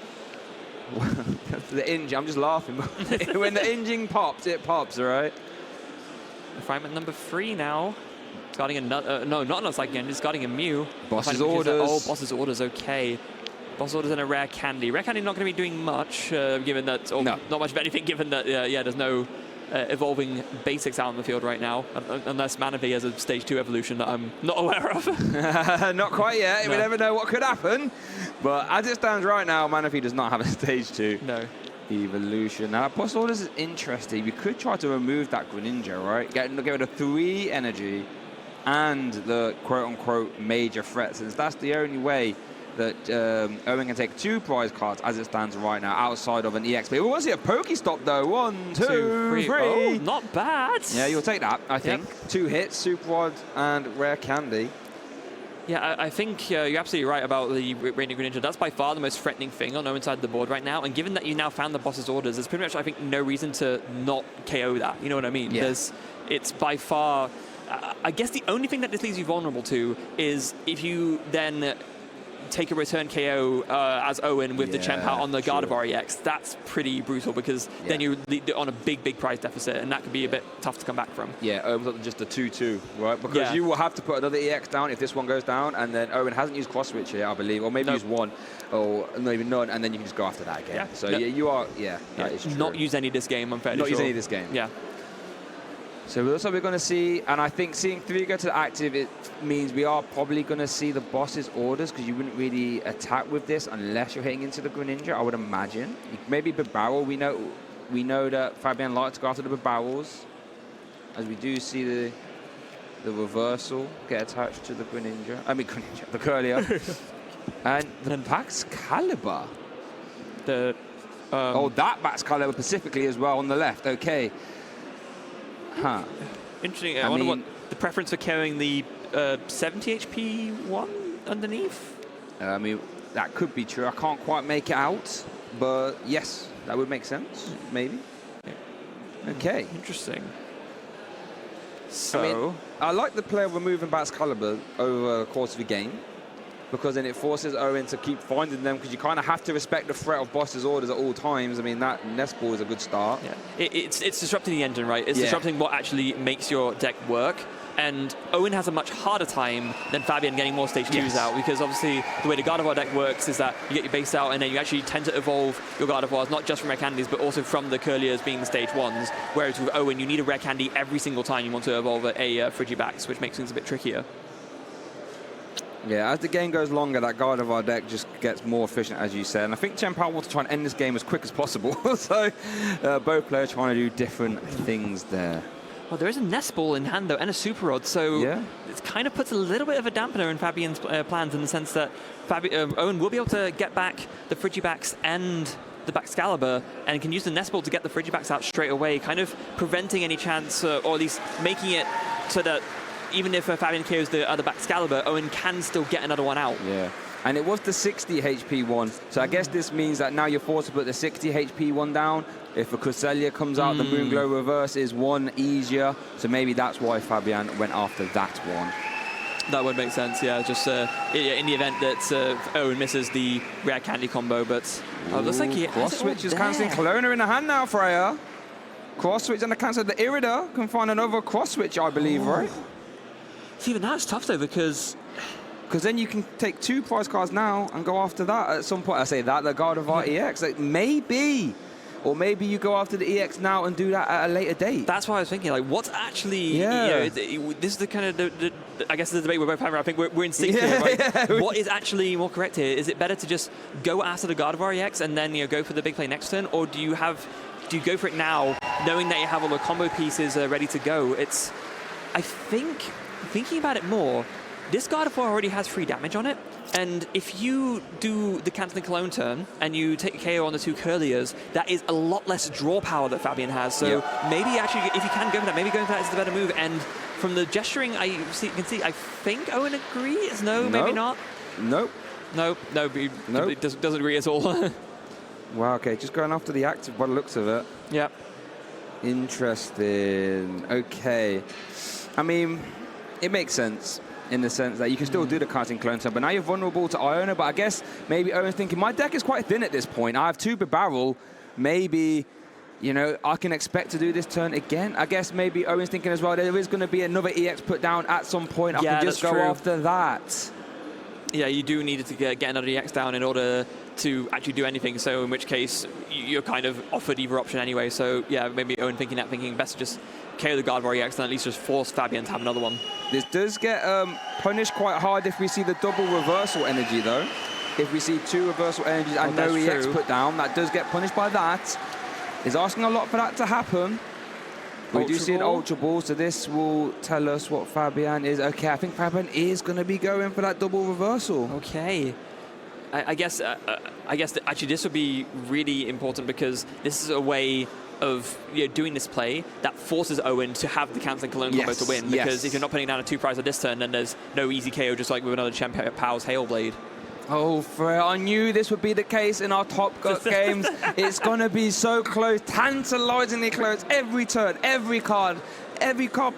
The inge, I'm just laughing. When the inging pops, it pops, all right? Refinement number 3 now. Discarding another, no, not another Psychic Energy, discarding a Mew. Boss's orders. Oh, Boss's orders, okay. Boss orders and a Rare Candy. Rare Candy not going to be doing much, given that, or not much of anything, given that, yeah, there's no evolving basics out in the field right now, unless Manaphy has a stage 2 evolution that I'm not aware of. Not quite yet. No. We never know what could happen. But as it stands right now, Manaphy does not have a stage 2 evolution. Now, Boss orders is interesting. We could try to remove that Greninja, right? Get rid of 3 energy. and the quote-unquote major threat, since that's the only way that Owyn can take 2 prize cards as it stands right now, outside of an EXP. Well, was it a Pokestop though? 1, 2, 3. Oh, not bad. Yeah, you'll take that, I think. 2 hits, Super Rod, and Rare Candy. Yeah, I think you're absolutely right about the Radiant Greninja. That's by far the most threatening thing on Owyn's side of the board right now. And given that you now found the boss's orders, there's pretty much, I think, no reason to not KO that. You know what I mean? Yeah. It's by far... I guess the only thing that this leaves you vulnerable to is if you then take a return KO as Owyn with the Chempao on the Gardevoir EX. That's pretty brutal because then you're on a big prize deficit, and that could be a bit tough to come back from. Yeah, Owyn's got just a 2-2, right? Because you will have to put another EX down if this one goes down, and then Owyn hasn't used Cross Switch here, I believe, or maybe used 1, or maybe none, and then you can just go after that again. So you are, that is true. Not use any of this game, I'm fairly sure. Not use any of this game. Yeah. So that's what we're going to see, and I think seeing 3 go to the active, it means we are probably going to see the boss's orders, because you wouldn't really attack with this unless you're hitting into the Greninja, I would imagine. Maybe Barrel, we know that Fabien likes to go after the Barrels, as we do see the reversal get attached to the Greninja. I mean, Greninja, the Curlier. And the Baxcalibur. That Baxcalibur specifically as well on the left, okay. Huh. Interesting. I wonder what the preference for carrying the 70 HP one underneath? I mean, that could be true. I can't quite make it out, but yes, that would make sense, maybe. Yeah. Okay. Interesting. So, I like the play of removing Baxcalibur over the course of the game, because then it forces Owyn to keep finding them, because you kind of have to respect the threat of boss's orders at all times. I mean, that Nest Ball is a good start. Yeah. It's disrupting the engine, right? It's disrupting what actually makes your deck work. And Owyn has a much harder time than Fabien getting more stage 2s out, because obviously the way the Gardevoir deck works is that you get your base out and then you actually tend to evolve your Gardevoirs, not just from rare candies, but also from the Curliers being stage 1s. Whereas with Owyn, you need a rare candy every single time you want to evolve a Frigibax, which makes things a bit trickier. Yeah, as the game goes longer, that Gardevoir deck just gets more efficient, as you said. And I think Chempao wants to try and end this game as quick as possible. So both players trying to do different things there. Well, there is a Nest Ball in hand, though, and a Super Rod, so it kind of puts a little bit of a dampener in Fabien's plans, in the sense that Owyn will be able to get back the Frigibax and the Baxcalibur, and can use the Nest Ball to get the Frigibax out straight away, kind of preventing any chance, or at least making it so that even if Fabien KOs the other Baxcalibur, Owyn can still get another one out. Yeah, and it was the 60 HP one, so I guess this means that now you're forced to put the 60 HP one down. If a Cresselia comes out, the Moonglow reverse is 1 easier, so maybe that's why Fabien went after that one. That would make sense, yeah. Just in the event that Owyn misses the rare candy combo, but looks like he Cross Switch is cancelling Kelowna in the hand now, Freya. Cross Switch and the cancel the Irida can find another Cross Switch, I believe, right? See, even that's tough though, because then you can take 2 prize cards now and go after that at some point. I say that, the Gardevoir EX, like maybe. Or maybe you go after the EX now and do that at a later date. That's what I was thinking. Like, what's actually... this is the kind of... I guess the debate we're both having. I think we're in sync here, right? Yeah. What is actually more correct here? Is it better to just go after the Gardevoir EX and then go for the big play next turn? Or do you go for it now, knowing that you have all the combo pieces ready to go? It's... I think, thinking about it more, this Gardevoir already has 3 damage on it. And if you do the cancelling Cologne turn and you take a KO on the 2 Curliers, that is a lot less draw power that Fabien has. So maybe actually, if you can go for that, maybe going for that is the better move. And from the gesturing, I think Owyn agrees. No, maybe not. Nope. He doesn't agree at all. Wow, okay, just going after the active by the looks of it. Yep. Interesting. Okay. I mean, it makes sense, in the sense that you can still do the casting clone turn, but now you're vulnerable to Iona. But I guess maybe Owyn's thinking, my deck is quite thin at this point. I have 2 Barrel. Maybe, I can expect to do this turn again. I guess maybe Owyn's thinking as well, there is going to be another EX put down at some point. I can just go after that. Yeah, you do need to get another EX down in order to actually do anything. So in which case, you're kind of offered either option anyway. So yeah, maybe Owyn thinking best to just KO the Gardevoir EX and at least just force Fabien to have another one. This does get punished quite hard if we see the double reversal energy, though. If we see 2 reversal energies and no EX put down, that does get punished by that. He's asking a lot for that to happen. We do see an Ultra Ball, so this will tell us what Fabien is. Okay, I think Fabien is going to be going for that double reversal. Okay. I guess actually this would be really important because this is a way of doing this play that forces Owyn to have the cancelling cologne combo to win. Because if you're not putting down a 2-prize at this turn, then there's no easy KO, just like with another Champ Powell's Hail Blade. Oh, Freya, I knew this would be the case in our Top Gut games. It's going to be so close, tantalizingly close. Every turn, every card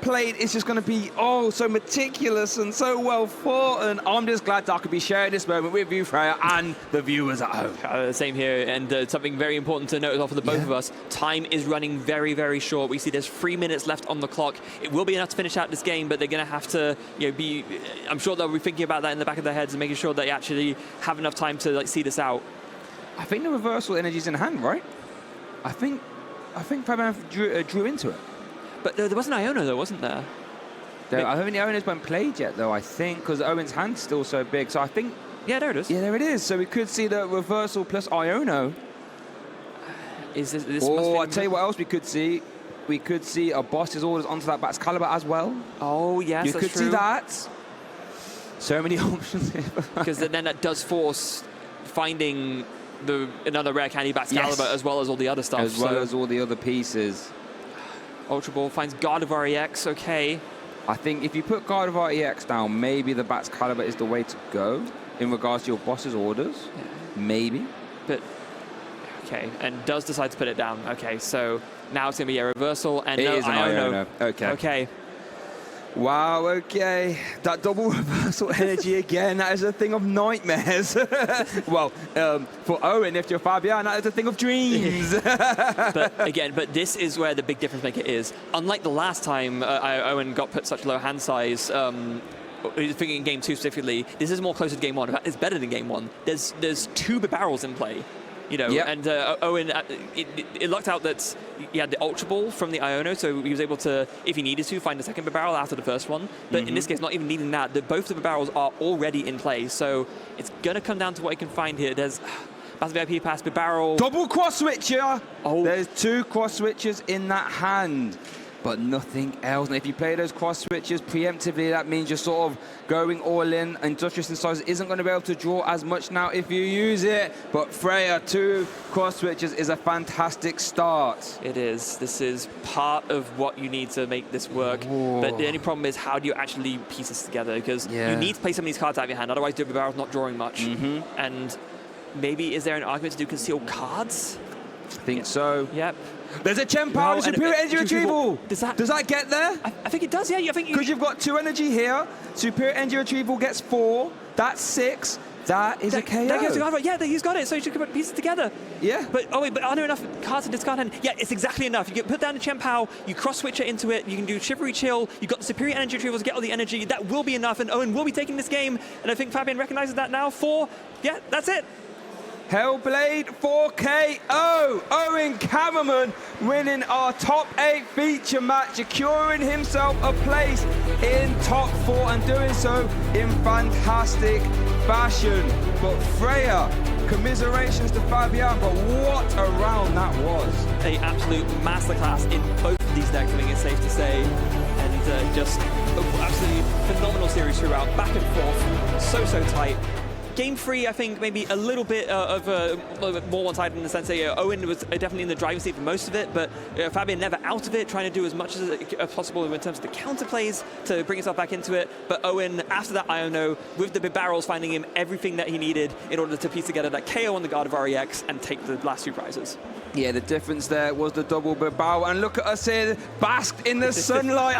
played is just going to be, so meticulous and so well thought. And I'm just glad that I could be sharing this moment with you, Freya, and the viewers at home. Same here, and something very important to note for the both of us. Time is running very, very short. We see there's 3 minutes left on the clock. It will be enough to finish out this game, but they're going to have to be, I'm sure they'll be thinking about that in the back of their heads and making sure they actually have enough time to see this out. I think the reversal energy's in hand, right? I think Fabien drew into it. But there was an Iono, though, wasn't there? I don't think the Iono's been played yet, though, I think, because Owyn's hand's still so big. So I think... Yeah, there it is. Yeah, there it is. So we could see the reversal plus Iono. I'll tell you what else we could see. We could see a boss's orders onto that Bat's Caliber as well. Oh, yes, you could see that. So many options here. Because then that does force finding another rare candy Bat's Caliber as well as all the other stuff. As well as all the other pieces. Ultra Ball finds Gardevoir EX, okay. I think if you put Gardevoir EX down, maybe the Bat's Caliber is the way to go in regards to your boss's orders. Yeah. Maybe. But, okay, and does decide to put it down. Okay, so now it's going to be a reversal, and it is an Iono. Okay. Wow, okay. That double reversal energy again, that is a thing of nightmares. Well, for Owyn, if you're Fabien, that is a thing of dreams. but this is where the big difference maker is. Unlike the last time Owyn got put such low hand size, thinking in game 2 specifically, this is more closer to game 1. In fact, it's better than game 1. There's 2 barrels in play. And Owyn, it lucked out that he had the Ultra Ball from the Iono, so he was able to, if he needed to, find a second barrel after the first one. But in this case, not even needing that, both of the barrels are already in play. So it's going to come down to what he can find here. There's Battle VIP Pass, barrel. Double cross switcher! Oh. There's 2 cross switchers in that hand, but nothing else. And if you play those cross switches preemptively, that means you're sort of going all in. Industrious Incisors isn't going to be able to draw as much now if you use it. But Freya, 2 cross switches is a fantastic start. It is. This is part of what you need to make this work. Whoa. But the only problem is, how do you actually piece this together? Because you need to play some of these cards out of your hand, otherwise the barrel's not drawing much. And maybe, is there an argument to do concealed cards? I think so. Yep. There's a Gem Power Superior Energy Retrieval. Does that get there? I think it does, yeah. Because you've got 2 energy here. Superior Energy Retrieval gets 4. That's 6. That is a KO. Yeah, he's got it, so you should put pieces together. Yeah. But are there enough cards to discard? And yeah, it's exactly enough. You can put down the Chien-Pao, you cross-switch it into it, you can do Chivalry Chill, you've got the Superior Energy Retrieval to get all the energy. That will be enough, and Owyn will be taking this game. And I think Fabien recognizes that now. 4, yeah, that's it. Hellblade 4KO. Owyn Kamerman winning our top 8 feature match, securing himself a place in top 4 and doing so in fantastic fashion. But Freya, commiserations to Fabien, but what a round that was. An absolute masterclass in both of these decks, I think it's safe to say. And just absolutely phenomenal series throughout, back and forth, so tight. Game 3, I think, maybe a little bit more one-sided in the sense that Owyn was definitely in the driving seat for most of it, but Fabien never out of it, trying to do as much as possible in terms of the counterplays to bring himself back into it. But Owyn, after that Iono, with the big barrels, finding him everything that he needed in order to piece together that KO on the Gardevoir EX and take the last 2 prizes. Yeah, the difference there was the double barrel, and look at us here, basked in the sunlight.